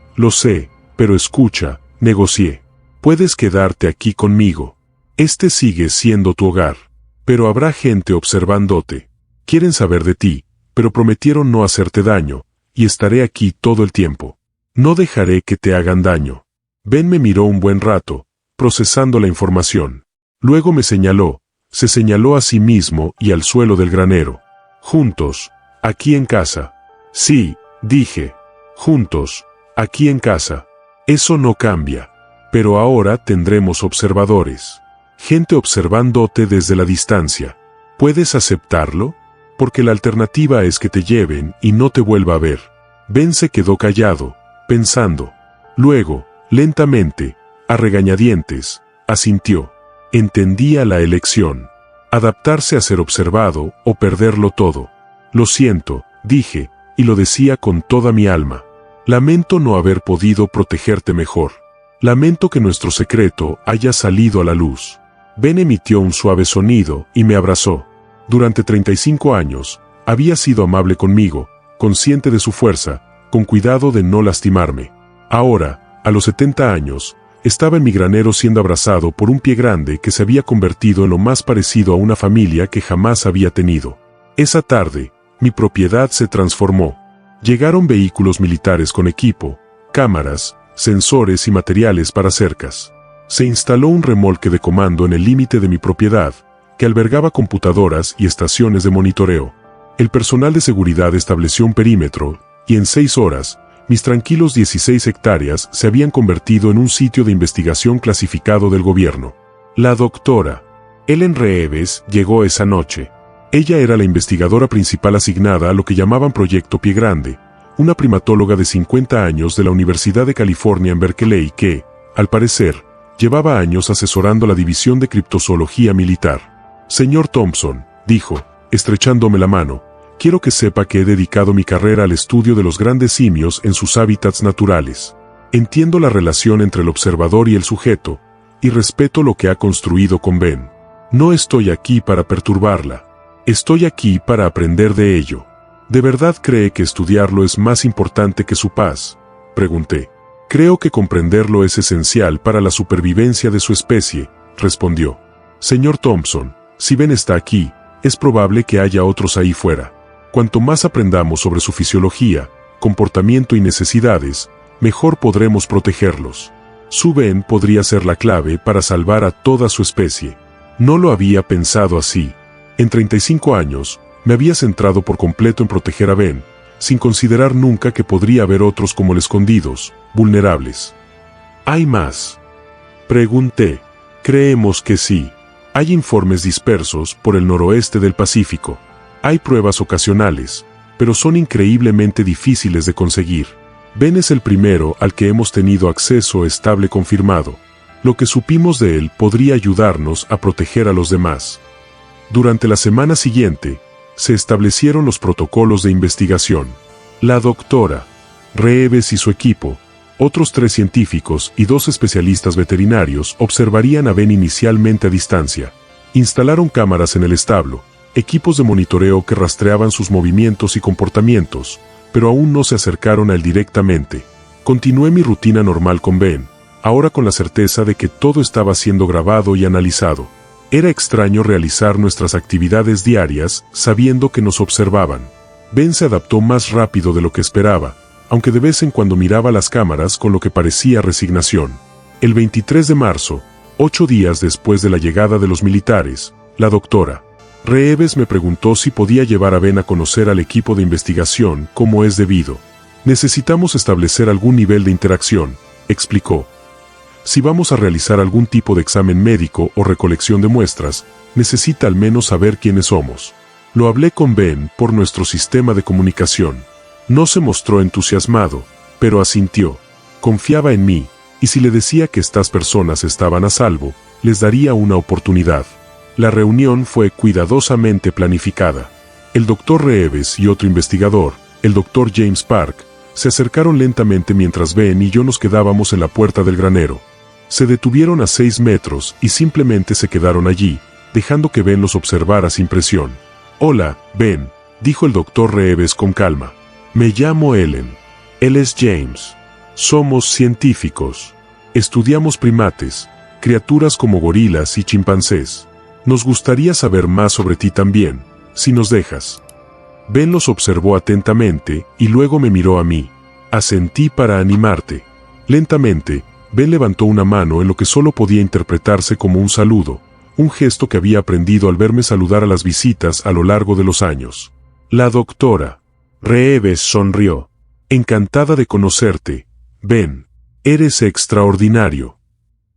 pero escucha, negocié. Puedes quedarte aquí conmigo. Este sigue siendo tu hogar. Pero habrá gente observándote. Quieren saber de ti, pero prometieron no hacerte daño, y estaré aquí todo el tiempo. No dejaré que te hagan daño. Ben me miró un buen rato, procesando la información. Luego me señaló, se señaló a sí mismo y al suelo del granero. Juntos, aquí en casa. Sí, dije. Juntos, aquí en casa. Eso no cambia. Pero ahora tendremos observadores. Gente observándote desde la distancia. ¿Puedes aceptarlo? Porque la alternativa es que te lleven y no te vuelva a ver. Ben se quedó callado, pensando. Luego, lentamente, a regañadientes, asintió. Entendía la elección. Adaptarse a ser observado o perderlo todo. Lo siento, dije, y lo decía con toda mi alma. Lamento no haber podido protegerte mejor. Lamento que nuestro secreto haya salido a la luz. Ben emitió un suave sonido y me abrazó. Durante 35 años, había sido amable conmigo, consciente de su fuerza, con cuidado de no lastimarme. Ahora, a los 70 años, estaba en mi granero siendo abrazado por un pie grande que se había convertido en lo más parecido a una familia que jamás había tenido. Esa tarde, mi propiedad se transformó. Llegaron vehículos militares con equipo, cámaras, sensores y materiales para cercas. Se instaló un remolque de comando en el límite de mi propiedad, que albergaba computadoras y estaciones de monitoreo. El personal de seguridad estableció un perímetro, y en 6 horas, mis tranquilos 16 hectáreas se habían convertido en un sitio de investigación clasificado del gobierno. La doctora Ellen Reeves llegó esa noche. Ella era la investigadora principal asignada a lo que llamaban Proyecto Pie Grande, una primatóloga de 50 años de la Universidad de California en Berkeley que, al parecer, llevaba años asesorando la división de criptozoología militar. Señor Thompson, dijo, estrechándome la mano, quiero que sepa que he dedicado mi carrera al estudio de los grandes simios en sus hábitats naturales. Entiendo la relación entre el observador y el sujeto, y respeto lo que ha construido con Ben. No estoy aquí para perturbarla. Estoy aquí para aprender de ello. ¿De verdad cree que estudiarlo es más importante que su paz? Pregunté. Creo que comprenderlo es esencial para la supervivencia de su especie, respondió. Señor Thompson, si Ben está aquí, es probable que haya otros ahí fuera. Cuanto más aprendamos sobre su fisiología, comportamiento y necesidades, mejor podremos protegerlos. Su Ben podría ser la clave para salvar a toda su especie. No lo había pensado así. En 35 años, me había centrado por completo en proteger a Ben, sin considerar nunca que podría haber otros como el escondidos, vulnerables. ¿Hay más? Pregunté. Creemos que sí. Hay informes dispersos por el noroeste del Pacífico. Hay pruebas ocasionales, pero son increíblemente difíciles de conseguir. Ben es el primero al que hemos tenido acceso estable confirmado. Lo que supimos de él podría ayudarnos a proteger a los demás. Durante la semana siguiente, se establecieron los protocolos de investigación. La doctora Reeves y su equipo Otros 3 científicos y 2 especialistas veterinarios observarían a Ben inicialmente a distancia. Instalaron cámaras en el establo, equipos de monitoreo que rastreaban sus movimientos y comportamientos, pero aún no se acercaron a él directamente. Continué mi rutina normal con Ben, ahora con la certeza de que todo estaba siendo grabado y analizado. Era extraño realizar nuestras actividades diarias sabiendo que nos observaban. Ben se adaptó más rápido de lo que esperaba, aunque de vez en cuando miraba las cámaras con lo que parecía resignación. El 23 de marzo, 8 días después de la llegada de los militares, la doctora Reeves me preguntó si podía llevar a Ben a conocer al equipo de investigación como es debido. Necesitamos establecer algún nivel de interacción, explicó. Si vamos a realizar algún tipo de examen médico o recolección de muestras, necesita al menos saber quiénes somos. Lo hablé con Ben por nuestro sistema de comunicación. No se mostró entusiasmado, pero asintió. Confiaba en mí, y si le decía que estas personas estaban a salvo, les daría una oportunidad. La reunión fue cuidadosamente planificada. El Dr. Reeves y otro investigador, el Dr. James Park, se acercaron lentamente mientras Ben y yo nos quedábamos en la puerta del granero. Se detuvieron a 6 metros y simplemente se quedaron allí, dejando que Ben los observara sin presión. «Hola, Ben», dijo el Dr. Reeves con calma. «Me llamo Ellen. Él es James. Somos científicos. Estudiamos primates, criaturas como gorilas y chimpancés. Nos gustaría saber más sobre ti también, si nos dejas». Ben los observó atentamente y luego me miró a mí. Asentí para animarte. Lentamente, Ben levantó una mano en lo que solo podía interpretarse como un saludo, un gesto que había aprendido al verme saludar a las visitas a lo largo de los años. La doctora Reeves sonrió. «Encantada de conocerte, Ben. Eres extraordinario».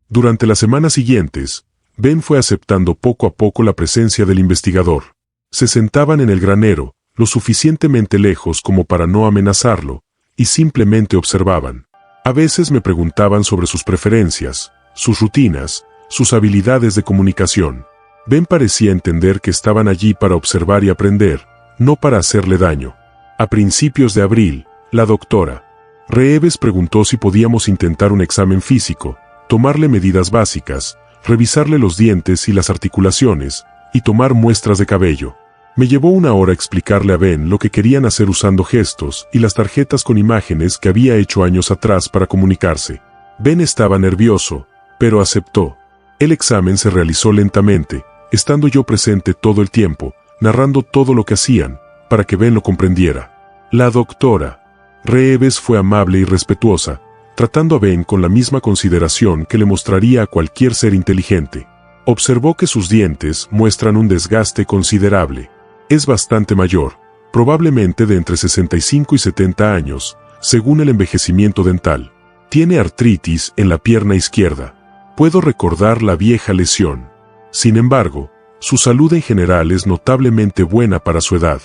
Durante las semanas siguientes, Ben fue aceptando poco a poco la presencia del investigador. Se sentaban en el granero, lo suficientemente lejos como para no amenazarlo, y simplemente observaban. A veces me preguntaban sobre sus preferencias, sus rutinas, sus habilidades de comunicación. Ben parecía entender que estaban allí para observar y aprender, no para hacerle daño. A principios de abril, la doctora Reeves preguntó si podíamos intentar un examen físico, tomarle medidas básicas, revisarle los dientes y las articulaciones, y tomar muestras de cabello. Me llevó una hora explicarle a Ben lo que querían hacer usando gestos y las tarjetas con imágenes que había hecho años atrás para comunicarse. Ben estaba nervioso, pero aceptó. El examen se realizó lentamente, estando yo presente todo el tiempo, narrando todo lo que hacían, para que Ben lo comprendiera. La doctora Reeves fue amable y respetuosa, tratando a Ben con la misma consideración que le mostraría a cualquier ser inteligente. Observó que sus dientes muestran un desgaste considerable. Es bastante mayor, probablemente de entre 65 y 70 años, según el envejecimiento dental. Tiene artritis en la pierna izquierda. Puedo recordar la vieja lesión. Sin embargo, su salud en general es notablemente buena para su edad.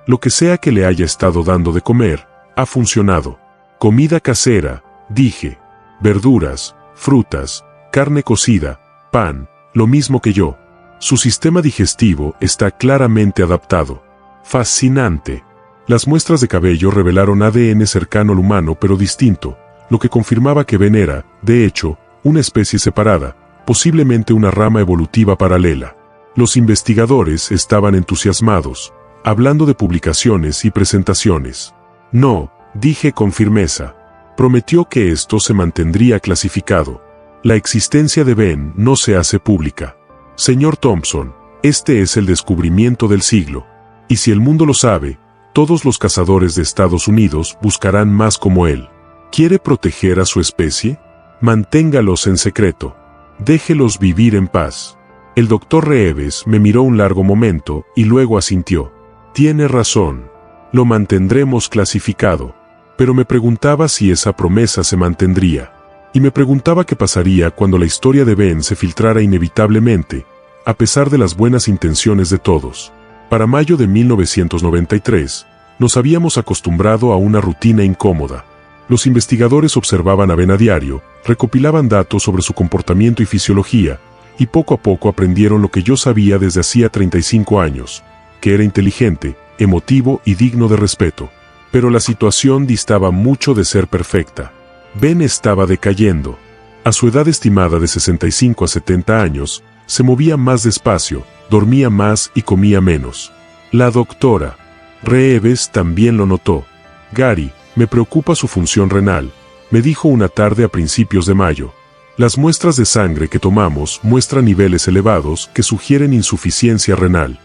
Lo que sea que le haya estado dando de comer, ha funcionado. Comida casera, dije. Verduras, frutas, carne cocida, pan, lo mismo que yo. Su sistema digestivo está claramente adaptado. Fascinante. Las muestras de cabello revelaron ADN cercano al humano pero distinto, lo que confirmaba que Ben era, de hecho, una especie separada, posiblemente una rama evolutiva paralela. Los investigadores estaban entusiasmados, hablando de publicaciones y presentaciones. No, dije con firmeza. Prometió que esto se mantendría clasificado. La existencia de Ben no se hace pública. Señor Thompson, este es el descubrimiento del siglo. Y si el mundo lo sabe, todos los cazadores de Estados Unidos buscarán más como él. ¿Quiere proteger a su especie? Manténgalos en secreto. Déjelos vivir en paz. El Dr. Reeves me miró un largo momento y luego asintió. Tiene razón. Lo mantendremos clasificado. Pero me preguntaba si esa promesa se mantendría. Y me preguntaba qué pasaría cuando la historia de Ben se filtrara inevitablemente, a pesar de las buenas intenciones de todos. Para mayo de 1993, nos habíamos acostumbrado a una rutina incómoda. Los investigadores observaban a Ben a diario, recopilaban datos sobre su comportamiento y fisiología, y poco a poco aprendieron lo que yo sabía desde hacía 35 años, que era inteligente, emotivo y digno de respeto. Pero la situación distaba mucho de ser perfecta. Ben estaba decayendo. A su edad estimada de 65 a 70 años, se movía más despacio, dormía más y comía menos. La doctora Reeves también lo notó. Gary, me preocupa su función renal, me dijo una tarde a principios de mayo. Las muestras de sangre que tomamos muestran niveles elevados que sugieren insuficiencia renal.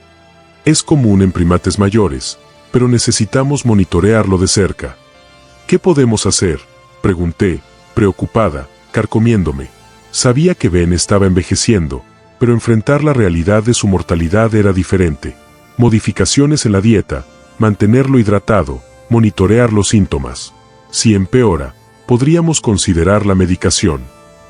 Es común en primates mayores, pero necesitamos monitorearlo de cerca. ¿Qué podemos hacer?, pregunté, preocupada, carcomiéndome. Sabía que Ben estaba envejeciendo, pero enfrentar la realidad de su mortalidad era diferente. Modificaciones en la dieta, mantenerlo hidratado, monitorear los síntomas. Si empeora, podríamos considerar la medicación.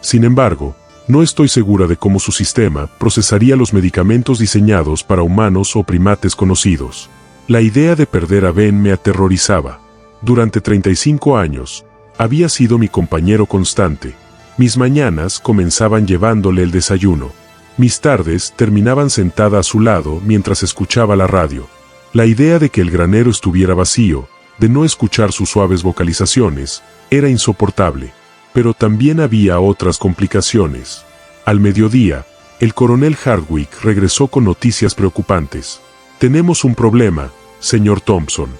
Sin embargo, no estoy segura de cómo su sistema procesaría los medicamentos diseñados para humanos o primates conocidos. La idea de perder a Ben me aterrorizaba. Durante 35 años, había sido mi compañero constante. Mis mañanas comenzaban llevándole el desayuno. Mis tardes terminaban sentada a su lado mientras escuchaba la radio. La idea de que el granero estuviera vacío, de no escuchar sus suaves vocalizaciones, era insoportable. Pero también había otras complicaciones. Al mediodía, el coronel Hardwick regresó con noticias preocupantes. Tenemos un problema, señor Thompson.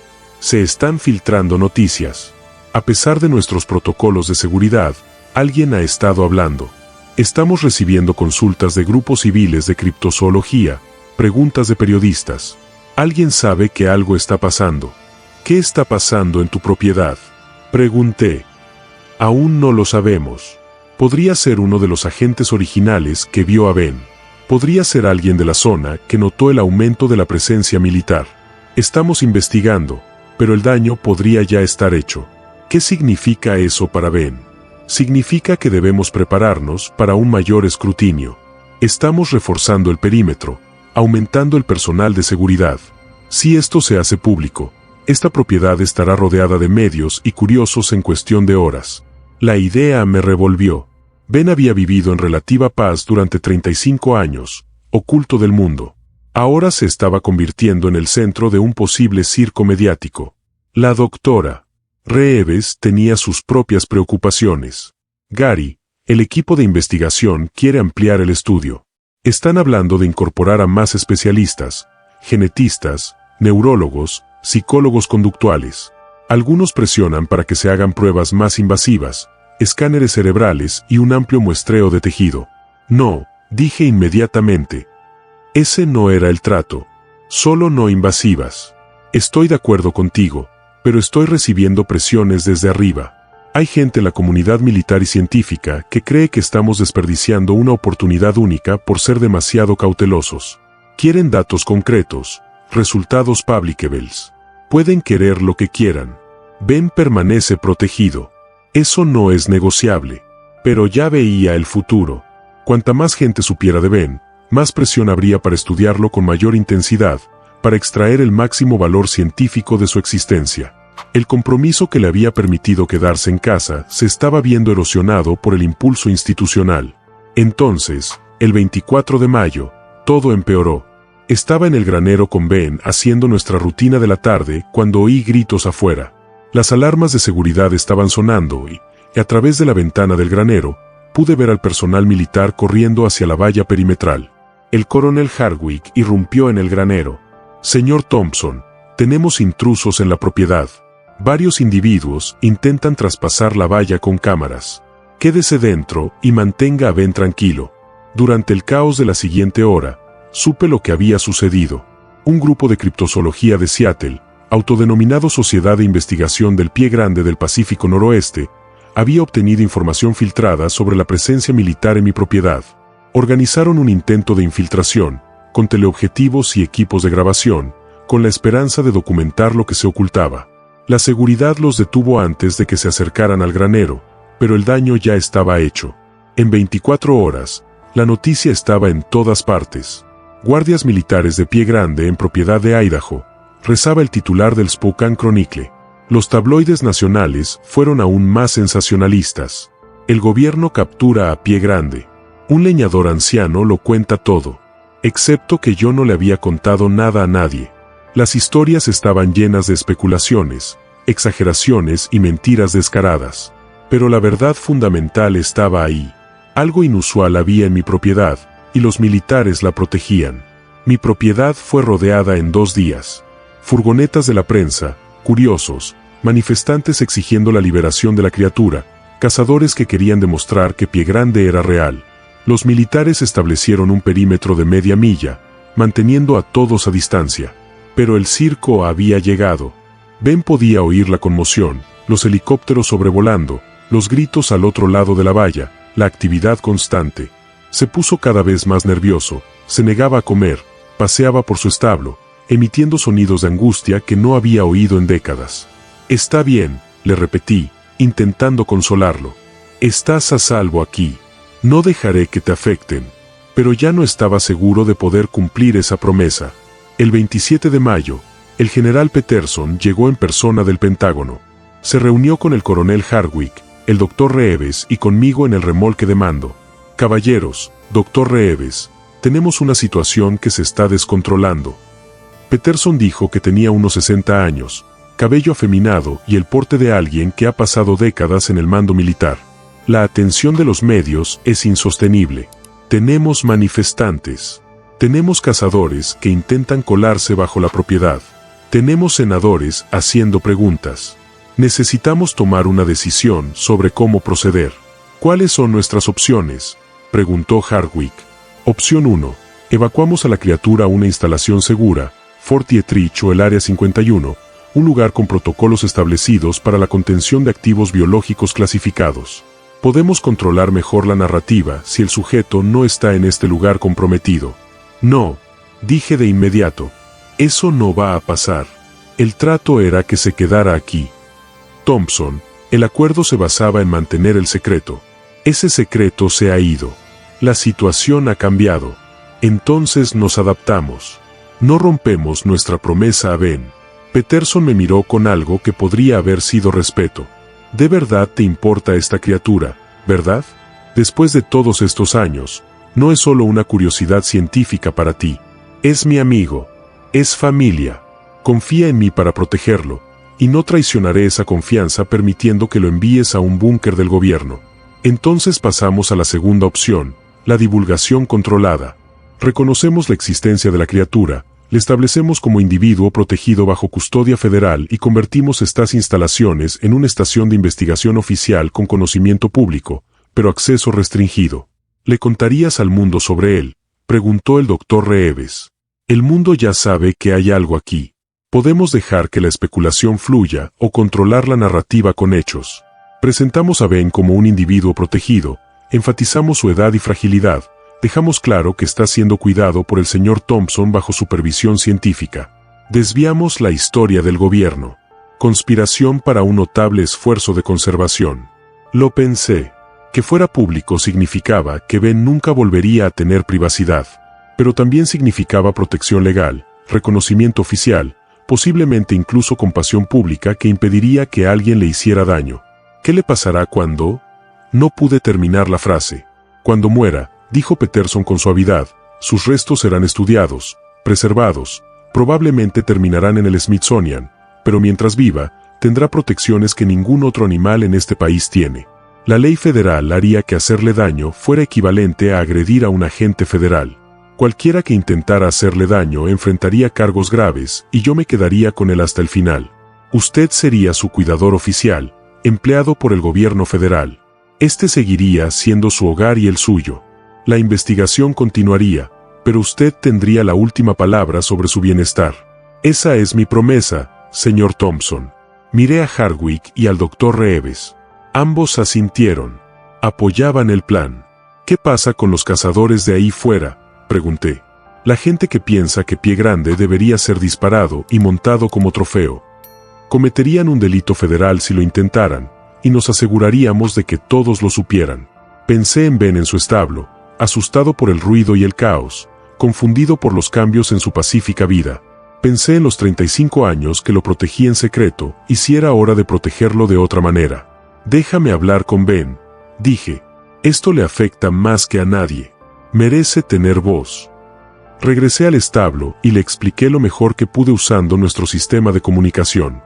Se están filtrando noticias. A pesar de nuestros protocolos de seguridad, alguien ha estado hablando. Estamos recibiendo consultas de grupos civiles de criptozoología, preguntas de periodistas. Alguien sabe que algo está pasando. ¿Qué está pasando en tu propiedad?, pregunté. Aún no lo sabemos. Podría ser uno de los agentes originales que vio a Ben. Podría ser alguien de la zona que notó el aumento de la presencia militar. Estamos investigando, pero el daño podría ya estar hecho. ¿Qué significa eso para Ben? Significa que debemos prepararnos para un mayor escrutinio. Estamos reforzando el perímetro, aumentando el personal de seguridad. Si esto se hace público, esta propiedad estará rodeada de medios y curiosos en cuestión de horas. La idea me revolvió. Ben había vivido en relativa paz durante 35 años, oculto del mundo. Ahora se estaba convirtiendo en el centro de un posible circo mediático. La doctora Reeves tenía sus propias preocupaciones. Gary, el equipo de investigación quiere ampliar el estudio. Están hablando de incorporar a más especialistas, genetistas, neurólogos, psicólogos conductuales. Algunos presionan para que se hagan pruebas más invasivas, escáneres cerebrales y un amplio muestreo de tejido. No, dije inmediatamente. Ese no era el trato. Solo no invasivas. Estoy de acuerdo contigo, pero estoy recibiendo presiones desde arriba. Hay gente en la comunidad militar y científica que cree que estamos desperdiciando una oportunidad única por ser demasiado cautelosos. Quieren datos concretos, resultados publicables. Pueden querer lo que quieran. Ben permanece protegido. Eso no es negociable. Pero ya veía el futuro. Cuanta más gente supiera de Ben, más presión habría para estudiarlo con mayor intensidad, para extraer el máximo valor científico de su existencia. El compromiso que le había permitido quedarse en casa se estaba viendo erosionado por el impulso institucional. Entonces, el 24 de mayo, todo empeoró. Estaba en el granero con Ben haciendo nuestra rutina de la tarde cuando oí gritos afuera. Las alarmas de seguridad estaban sonando y, a través de la ventana del granero, pude ver al personal militar corriendo hacia la valla perimetral. El coronel Hardwick irrumpió en el granero. Señor Thompson, tenemos intrusos en la propiedad. Varios individuos intentan traspasar la valla con cámaras. Quédese dentro y mantenga a Ben tranquilo. Durante el caos de la siguiente hora, supe lo que había sucedido. Un grupo de criptozoología de Seattle, autodenominado Sociedad de Investigación del Pie Grande del Pacífico Noroeste, había obtenido información filtrada sobre la presencia militar en mi propiedad. Organizaron un intento de infiltración, con teleobjetivos y equipos de grabación, con la esperanza de documentar lo que se ocultaba. La seguridad los detuvo antes de que se acercaran al granero, pero el daño ya estaba hecho. En 24 horas, la noticia estaba en todas partes. Guardias militares de Pie Grande en propiedad de Idaho, rezaba el titular del Spokane Chronicle. Los tabloides nacionales fueron aún más sensacionalistas. El gobierno captura a Pie Grande. Un leñador anciano lo cuenta todo. Excepto que yo no le había contado nada a nadie. Las historias estaban llenas de especulaciones, exageraciones y mentiras descaradas. Pero la verdad fundamental estaba ahí. Algo inusual había en mi propiedad, y los militares la protegían. Mi propiedad fue rodeada en 2 días. Furgonetas de la prensa, curiosos, manifestantes exigiendo la liberación de la criatura, cazadores que querían demostrar que Pie Grande era real. Los militares establecieron un perímetro de media milla, manteniendo a todos a distancia. Pero el circo había llegado. Ben podía oír la conmoción, los helicópteros sobrevolando, los gritos al otro lado de la valla, la actividad constante. Se puso cada vez más nervioso, se negaba a comer, paseaba por su establo, emitiendo sonidos de angustia que no había oído en décadas. «Está bien», le repetí, intentando consolarlo. «Estás a salvo aquí. No dejaré que te afecten». Pero ya no estaba seguro de poder cumplir esa promesa. El 27 de mayo, el general Peterson llegó en persona del Pentágono. Se reunió con el coronel Hardwick, el doctor Reeves y conmigo en el remolque de mando. «Caballeros, doctor Reeves, tenemos una situación que se está descontrolando». Peterson dijo que tenía unos 60 años, cabello afeminado y el porte de alguien que ha pasado décadas en el mando militar. La atención de los medios es insostenible. Tenemos manifestantes. Tenemos cazadores que intentan colarse bajo la propiedad. Tenemos senadores haciendo preguntas. Necesitamos tomar una decisión sobre cómo proceder. ¿Cuáles son nuestras opciones?, preguntó Hardwick. Opción 1. Evacuamos a la criatura a una instalación segura, Fort Dietrich o el Área 51, un lugar con protocolos establecidos para la contención de activos biológicos clasificados. Podemos controlar mejor la narrativa si el sujeto no está en este lugar comprometido. No, dije de inmediato. Eso no va a pasar. El trato era que se quedara aquí. Thompson, el acuerdo se basaba en mantener el secreto. Ese secreto se ha ido. La situación ha cambiado. Entonces nos adaptamos. No rompemos nuestra promesa a Ben. Peterson me miró con algo que podría haber sido respeto. ¿De verdad te importa esta criatura, verdad? Después de todos estos años, no es solo una curiosidad científica para ti. Es mi amigo. Es familia. Confía en mí para protegerlo, y no traicionaré esa confianza permitiendo que lo envíes a un búnker del gobierno. Entonces pasamos a la segunda opción, la divulgación controlada. Reconocemos la existencia de la criatura, le establecemos como individuo protegido bajo custodia federal y convertimos estas instalaciones en una estación de investigación oficial con conocimiento público, pero acceso restringido. ¿Le contarías al mundo sobre él?, preguntó el doctor Reeves. El mundo ya sabe que hay algo aquí. Podemos dejar que la especulación fluya o controlar la narrativa con hechos. Presentamos a Ben como un individuo protegido, enfatizamos su edad y fragilidad, dejamos claro que está siendo cuidado por el señor Thompson bajo supervisión científica. Desviamos la historia del gobierno. Conspiración para un notable esfuerzo de conservación. Lo pensé. Que fuera público significaba que Ben nunca volvería a tener privacidad, pero también significaba protección legal, reconocimiento oficial, posiblemente incluso compasión pública que impediría que alguien le hiciera daño. ¿Qué le pasará cuando? No pude terminar la frase. Cuando muera, dijo Peterson con suavidad, sus restos serán estudiados, preservados, probablemente terminarán en el Smithsonian, pero mientras viva, tendrá protecciones que ningún otro animal en este país tiene. La ley federal haría que hacerle daño fuera equivalente a agredir a un agente federal. Cualquiera que intentara hacerle daño enfrentaría cargos graves y yo me quedaría con él hasta el final. Usted sería su cuidador oficial, empleado por el gobierno federal. Este seguiría siendo su hogar y el suyo. La investigación continuaría, pero usted tendría la última palabra sobre su bienestar. Esa es mi promesa, señor Thompson. Miré a Hardwick y al doctor Reeves. Ambos asintieron. Apoyaban el plan. ¿Qué pasa con los cazadores de ahí fuera?, pregunté. La gente que piensa que Pie Grande debería ser disparado y montado como trofeo. Cometerían un delito federal si lo intentaran, y nos aseguraríamos de que todos lo supieran. Pensé en Ben en su establo, asustado por el ruido y el caos, confundido por los cambios en su pacífica vida. Pensé en los 35 años que lo protegí en secreto, y si era hora de protegerlo de otra manera. Déjame hablar con Ben, dije. Esto le afecta más que a nadie. Merece tener voz. Regresé al establo y le expliqué lo mejor que pude usando nuestro sistema de comunicación.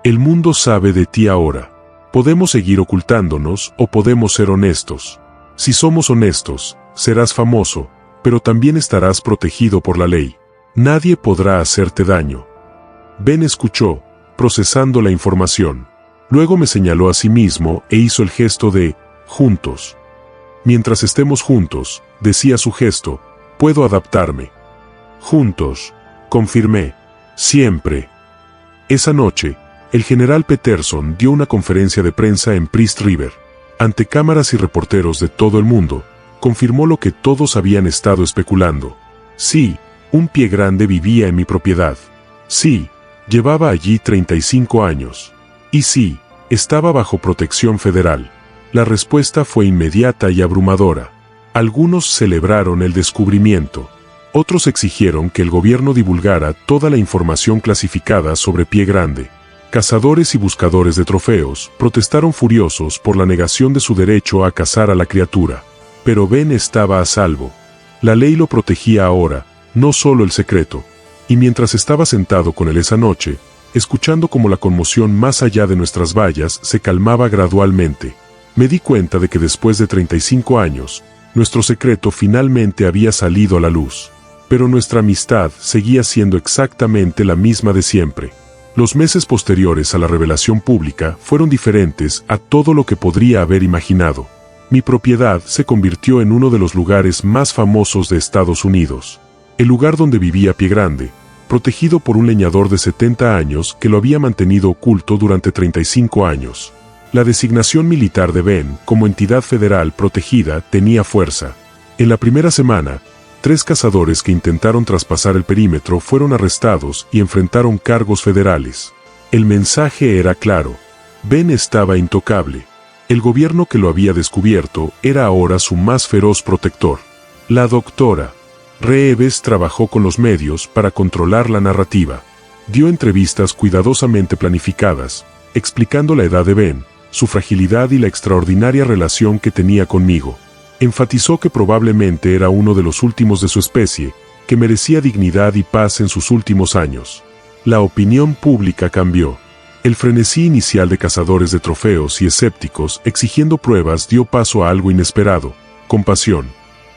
El mundo sabe de ti ahora. Podemos seguir ocultándonos o podemos ser honestos. Si somos honestos, serás famoso, pero también estarás protegido por la ley. Nadie podrá hacerte daño. Ben escuchó, procesando la información. Luego me señaló a sí mismo e hizo el gesto de juntos. Mientras estemos juntos, decía su gesto, puedo adaptarme. Juntos, confirmé. Siempre. Esa noche, el general Peterson dio una conferencia de prensa en Priest River. Ante cámaras y reporteros de todo el mundo, confirmó lo que todos habían estado especulando. Sí, un pie grande vivía en mi propiedad. Sí, llevaba allí 35 años. Y sí, estaba bajo protección federal. La respuesta fue inmediata y abrumadora. Algunos celebraron el descubrimiento. Otros exigieron que el gobierno divulgara toda la información clasificada sobre Pie Grande. Cazadores y buscadores de trofeos protestaron furiosos por la negación de su derecho a cazar a la criatura. Pero Ben estaba a salvo. La ley lo protegía ahora, no solo el secreto. Y mientras estaba sentado con él esa noche, escuchando cómo la conmoción más allá de nuestras vallas se calmaba gradualmente, me di cuenta de que después de 35 años, nuestro secreto finalmente había salido a la luz. Pero nuestra amistad seguía siendo exactamente la misma de siempre. Los meses posteriores a la revelación pública fueron diferentes a todo lo que podría haber imaginado. Mi propiedad se convirtió en uno de los lugares más famosos de Estados Unidos. El lugar donde vivía Pie Grande, protegido por un leñador de 70 años que lo había mantenido oculto durante 35 años. La designación militar de Ben como entidad federal protegida tenía fuerza. En la primera semana, 3 cazadores que intentaron traspasar el perímetro fueron arrestados y enfrentaron cargos federales. El mensaje era claro. Ben estaba intocable. El gobierno que lo había descubierto era ahora su más feroz protector. La doctora Reeves trabajó con los medios para controlar la narrativa. Dio entrevistas cuidadosamente planificadas, explicando la edad de Ben, su fragilidad y la extraordinaria relación que tenía conmigo. Enfatizó que probablemente era uno de los últimos de su especie, que merecía dignidad y paz en sus últimos años. La opinión pública cambió. El frenesí inicial de cazadores de trofeos y escépticos exigiendo pruebas dio paso a algo inesperado: compasión.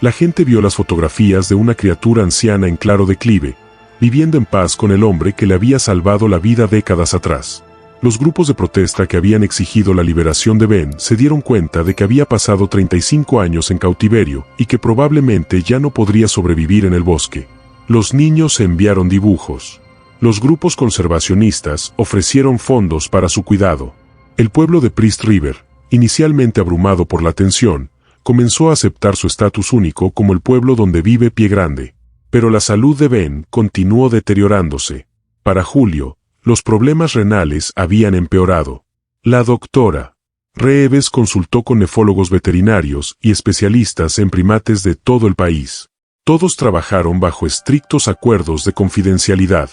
La gente vio las fotografías de una criatura anciana en claro declive, viviendo en paz con el hombre que le había salvado la vida décadas atrás. Los grupos de protesta que habían exigido la liberación de Ben se dieron cuenta de que había pasado 35 años en cautiverio y que probablemente ya no podría sobrevivir en el bosque. Los niños enviaron dibujos. Los grupos conservacionistas ofrecieron fondos para su cuidado. El pueblo de Priest River, inicialmente abrumado por la tensión, comenzó a aceptar su estatus único como el pueblo donde vive Pie Grande. Pero la salud de Ben continuó deteriorándose. Para julio, los problemas renales habían empeorado. La doctora Reeves consultó con nefólogos veterinarios y especialistas en primates de todo el país. Todos trabajaron bajo estrictos acuerdos de confidencialidad.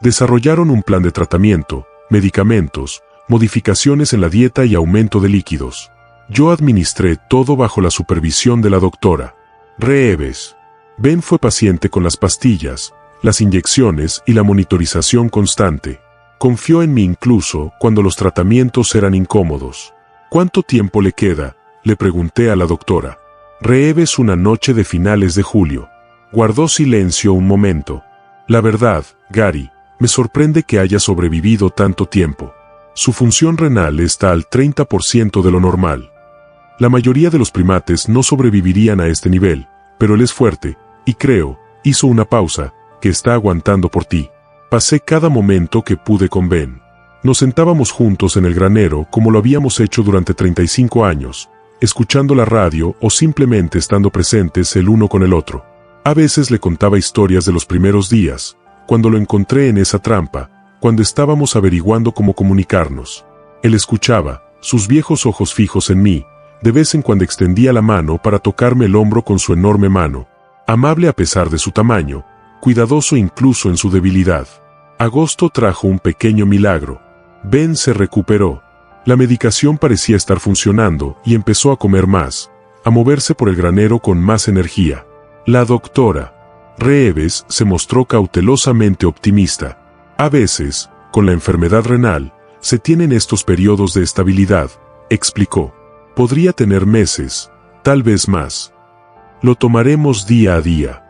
Desarrollaron un plan de tratamiento, medicamentos, modificaciones en la dieta y aumento de líquidos. Yo administré todo bajo la supervisión de la doctora Reeves. Ben fue paciente con las pastillas, las inyecciones y la monitorización constante. Confió en mí incluso cuando los tratamientos eran incómodos. ¿Cuánto tiempo le queda?, le pregunté a la doctora Reeves una noche de finales de julio. Guardó silencio un momento. La verdad, Gary, me sorprende que haya sobrevivido tanto tiempo. Su función renal está al 30% de lo normal. La mayoría de los primates no sobrevivirían a este nivel, pero él es fuerte, y creo, hizo una pausa, que está aguantando por ti. Pasé cada momento que pude con Ben. Nos sentábamos juntos en el granero como lo habíamos hecho durante 35 años, escuchando la radio o simplemente estando presentes el uno con el otro. A veces le contaba historias de los primeros días, cuando lo encontré en esa trampa, cuando estábamos averiguando cómo comunicarnos. Él escuchaba, sus viejos ojos fijos en mí, de vez en cuando extendía la mano para tocarme el hombro con su enorme mano. Amable a pesar de su tamaño, cuidadoso incluso en su debilidad. Agosto trajo un pequeño milagro. Ben se recuperó. La medicación parecía estar funcionando y empezó a comer más, a moverse por el granero con más energía. La doctora Reeves se mostró cautelosamente optimista. A veces, con la enfermedad renal, se tienen estos periodos de estabilidad, explicó. Podría tener meses, tal vez más. Lo tomaremos día a día.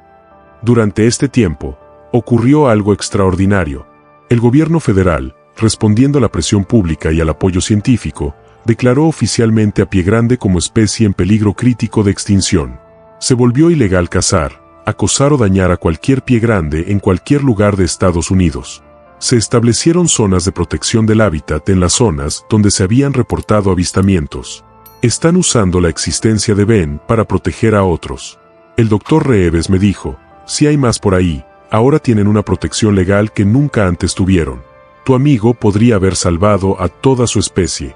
Durante este tiempo, ocurrió algo extraordinario. El gobierno federal, respondiendo a la presión pública y al apoyo científico, declaró oficialmente a pie grande como especie en peligro crítico de extinción. Se volvió ilegal cazar, acosar o dañar a cualquier pie grande en cualquier lugar de Estados Unidos. Se establecieron zonas de protección del hábitat en las zonas donde se habían reportado avistamientos. Están usando la existencia de Ben para proteger a otros. El Dr. Reeves me dijo, si hay más por ahí, ahora tienen una protección legal que nunca antes tuvieron. Tu amigo podría haber salvado a toda su especie.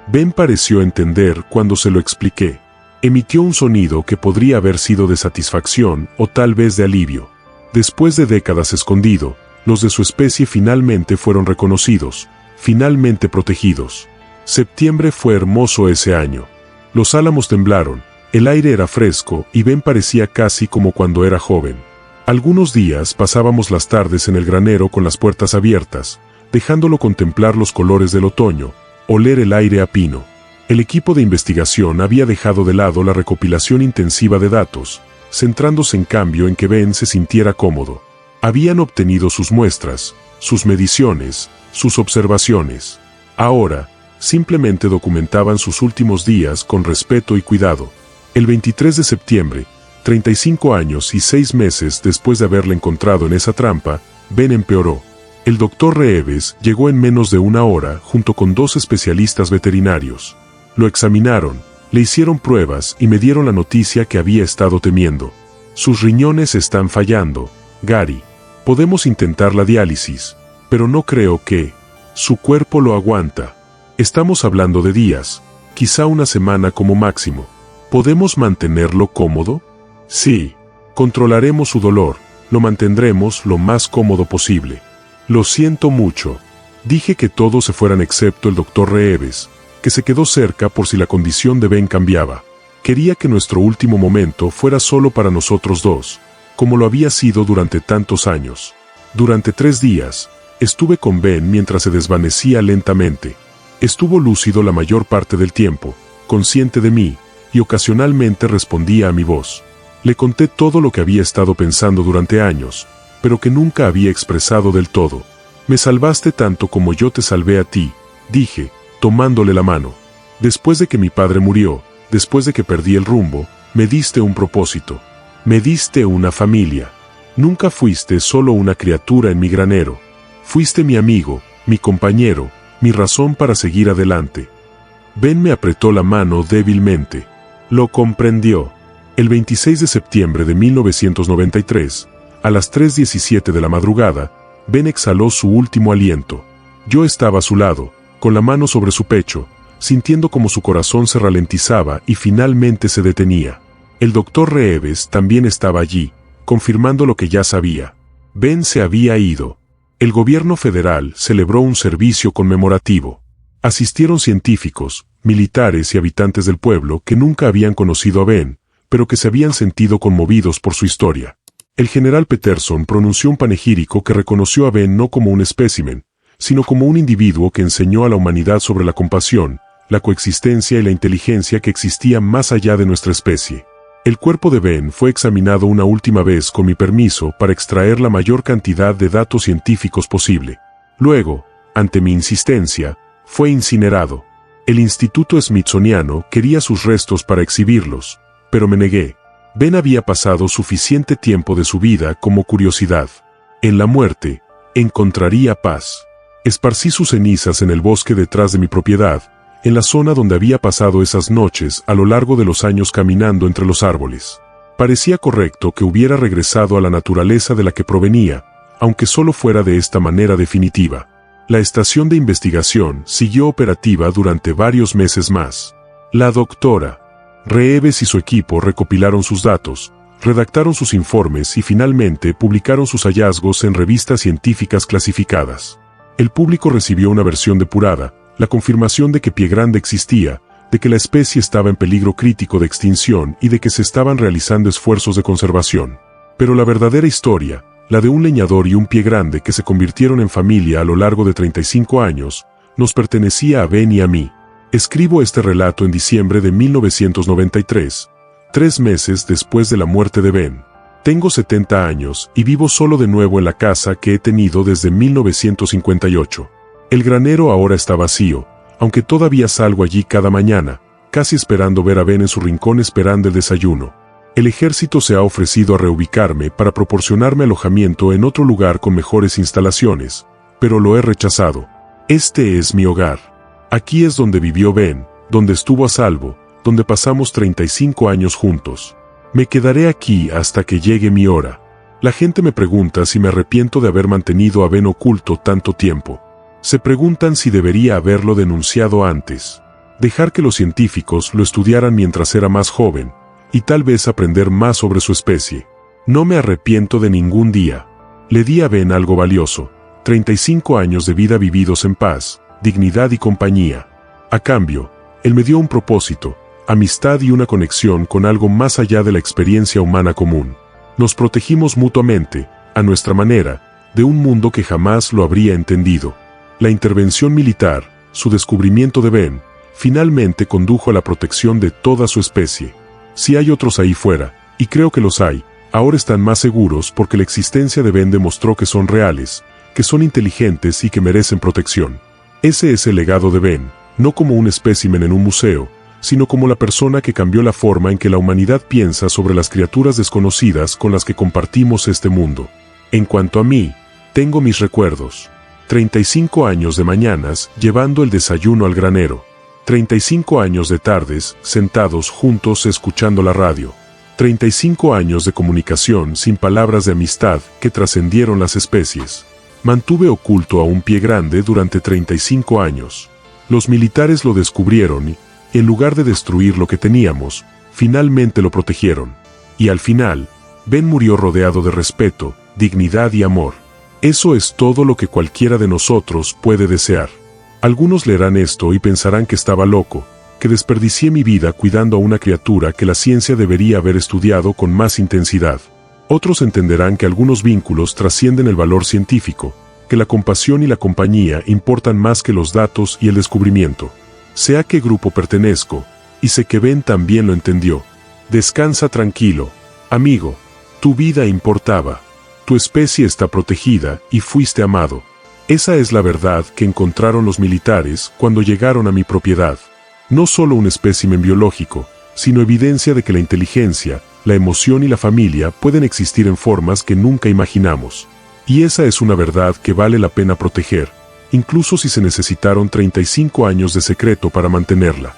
Ben pareció entender cuando se lo expliqué. Emitió un sonido que podría haber sido de satisfacción o tal vez de alivio. Después de décadas escondido, los de su especie finalmente fueron reconocidos, finalmente protegidos. Septiembre fue hermoso ese año. Los álamos temblaron, el aire era fresco y Ben parecía casi como cuando era joven. Algunos días pasábamos las tardes en el granero con las puertas abiertas, dejándolo contemplar los colores del otoño, oler el aire a pino. El equipo de investigación había dejado de lado la recopilación intensiva de datos, centrándose en cambio en que Ben se sintiera cómodo. Habían obtenido sus muestras, sus mediciones, sus observaciones. Ahora, simplemente documentaban sus últimos días con respeto y cuidado. El 23 de septiembre, 35 años y 6 meses después de haberle encontrado en esa trampa, Ben empeoró. El Dr. Reeves llegó en menos de una hora junto con 2 especialistas veterinarios. Lo examinaron, le hicieron pruebas y me dieron la noticia que había estado temiendo. Sus riñones están fallando, Gary. Podemos intentar la diálisis, pero no creo que su cuerpo lo aguanta. Estamos hablando de días, quizá una semana como máximo. ¿Podemos mantenerlo cómodo? Sí. Controlaremos su dolor, lo mantendremos lo más cómodo posible. Lo siento mucho. Dije que todos se fueran excepto el Dr. Reeves, que se quedó cerca por si la condición de Ben cambiaba. Quería que nuestro último momento fuera solo para nosotros dos, como lo había sido durante tantos años. Durante 3 días, estuve con Ben mientras se desvanecía lentamente. Estuvo lúcido la mayor parte del tiempo, consciente de mí, y ocasionalmente respondía a mi voz. Le conté todo lo que había estado pensando durante años, pero que nunca había expresado del todo. Me salvaste tanto como yo te salvé a ti, dije, tomándole la mano. Después de que mi padre murió, después de que perdí el rumbo, me diste un propósito. Me diste una familia. Nunca fuiste solo una criatura en mi granero. Fuiste mi amigo, mi compañero, mi razón para seguir adelante. Ben me apretó la mano débilmente. Lo comprendió. El 26 de septiembre de 1993, a las 3:17 de la madrugada, Ben exhaló su último aliento. Yo estaba a su lado, con la mano sobre su pecho, sintiendo como su corazón se ralentizaba y finalmente se detenía. El Dr. Reeves también estaba allí, confirmando lo que ya sabía. Ben se había ido. El gobierno federal celebró un servicio conmemorativo. Asistieron científicos, militares y habitantes del pueblo que nunca habían conocido a Ben, pero que se habían sentido conmovidos por su historia. El general Peterson pronunció un panegírico que reconoció a Ben no como un espécimen, sino como un individuo que enseñó a la humanidad sobre la compasión, la coexistencia y la inteligencia que existía más allá de nuestra especie. El cuerpo de Ben fue examinado una última vez con mi permiso para extraer la mayor cantidad de datos científicos posible. Luego, ante mi insistencia, fue incinerado. El Instituto Smithsoniano quería sus restos para exhibirlos, pero me negué. Ben había pasado suficiente tiempo de su vida como curiosidad. En la muerte, encontraría paz. Esparcí sus cenizas en el bosque detrás de mi propiedad, en la zona donde había pasado esas noches a lo largo de los años caminando entre los árboles. Parecía correcto que hubiera regresado a la naturaleza de la que provenía, aunque solo fuera de esta manera definitiva. La estación de investigación siguió operativa durante varios meses más. La doctora Reeves y su equipo recopilaron sus datos, redactaron sus informes y finalmente publicaron sus hallazgos en revistas científicas clasificadas. El público recibió una versión depurada, la confirmación de que Pie Grande existía, de que la especie estaba en peligro crítico de extinción y de que se estaban realizando esfuerzos de conservación. Pero la verdadera historia, la de un leñador y un Pie Grande que se convirtieron en familia a lo largo de 35 años, nos pertenecía a Ben y a mí. Escribo este relato en diciembre de 1993, 3 meses después de la muerte de Ben. Tengo 70 años y vivo solo de nuevo en la casa que he tenido desde 1958. El granero ahora está vacío, aunque todavía salgo allí cada mañana, casi esperando ver a Ben en su rincón esperando el desayuno. El ejército se ha ofrecido a reubicarme para proporcionarme alojamiento en otro lugar con mejores instalaciones, pero lo he rechazado. Este es mi hogar. Aquí es donde vivió Ben, donde estuvo a salvo, donde pasamos 35 años juntos. Me quedaré aquí hasta que llegue mi hora. La gente me pregunta si me arrepiento de haber mantenido a Ben oculto tanto tiempo. Se preguntan si debería haberlo denunciado antes. Dejar que los científicos lo estudiaran mientras era más joven, y tal vez aprender más sobre su especie. No me arrepiento de ningún día. Le di a Ben algo valioso, 35 años de vida vividos en paz, dignidad y compañía. A cambio, él me dio un propósito, amistad y una conexión con algo más allá de la experiencia humana común. Nos protegimos mutuamente, a nuestra manera, de un mundo que jamás lo habría entendido. La intervención militar, su descubrimiento de Ben, finalmente condujo a la protección de toda su especie. Si hay otros ahí fuera, y creo que los hay, ahora están más seguros porque la existencia de Ben demostró que son reales, que son inteligentes y que merecen protección. Ese es el legado de Ben, no como un espécimen en un museo, sino como la persona que cambió la forma en que la humanidad piensa sobre las criaturas desconocidas con las que compartimos este mundo. En cuanto a mí, tengo mis recuerdos. 35 años de mañanas llevando el desayuno al granero. 35 años de tardes sentados juntos escuchando la radio. 35 años de comunicación sin palabras de amistad que trascendieron las especies. Mantuve oculto a un pie grande durante 35 años. Los militares lo descubrieron y, en lugar de destruir lo que teníamos, finalmente lo protegieron. Y al final, Ben murió rodeado de respeto, dignidad y amor. Eso es todo lo que cualquiera de nosotros puede desear. Algunos leerán esto y pensarán que estaba loco, que desperdicié mi vida cuidando a una criatura que la ciencia debería haber estudiado con más intensidad. Otros entenderán que algunos vínculos trascienden el valor científico, que la compasión y la compañía importan más que los datos y el descubrimiento. Sé a qué grupo pertenezco, y sé que Ben también lo entendió. Descansa tranquilo, amigo. Tu vida importaba. Tu especie está protegida y fuiste amado. Esa es la verdad que encontraron los militares cuando llegaron a mi propiedad. No solo un espécimen biológico, sino evidencia de que la inteligencia, la emoción y la familia pueden existir en formas que nunca imaginamos. Y esa es una verdad que vale la pena proteger, incluso si se necesitaron 35 años de secreto para mantenerla.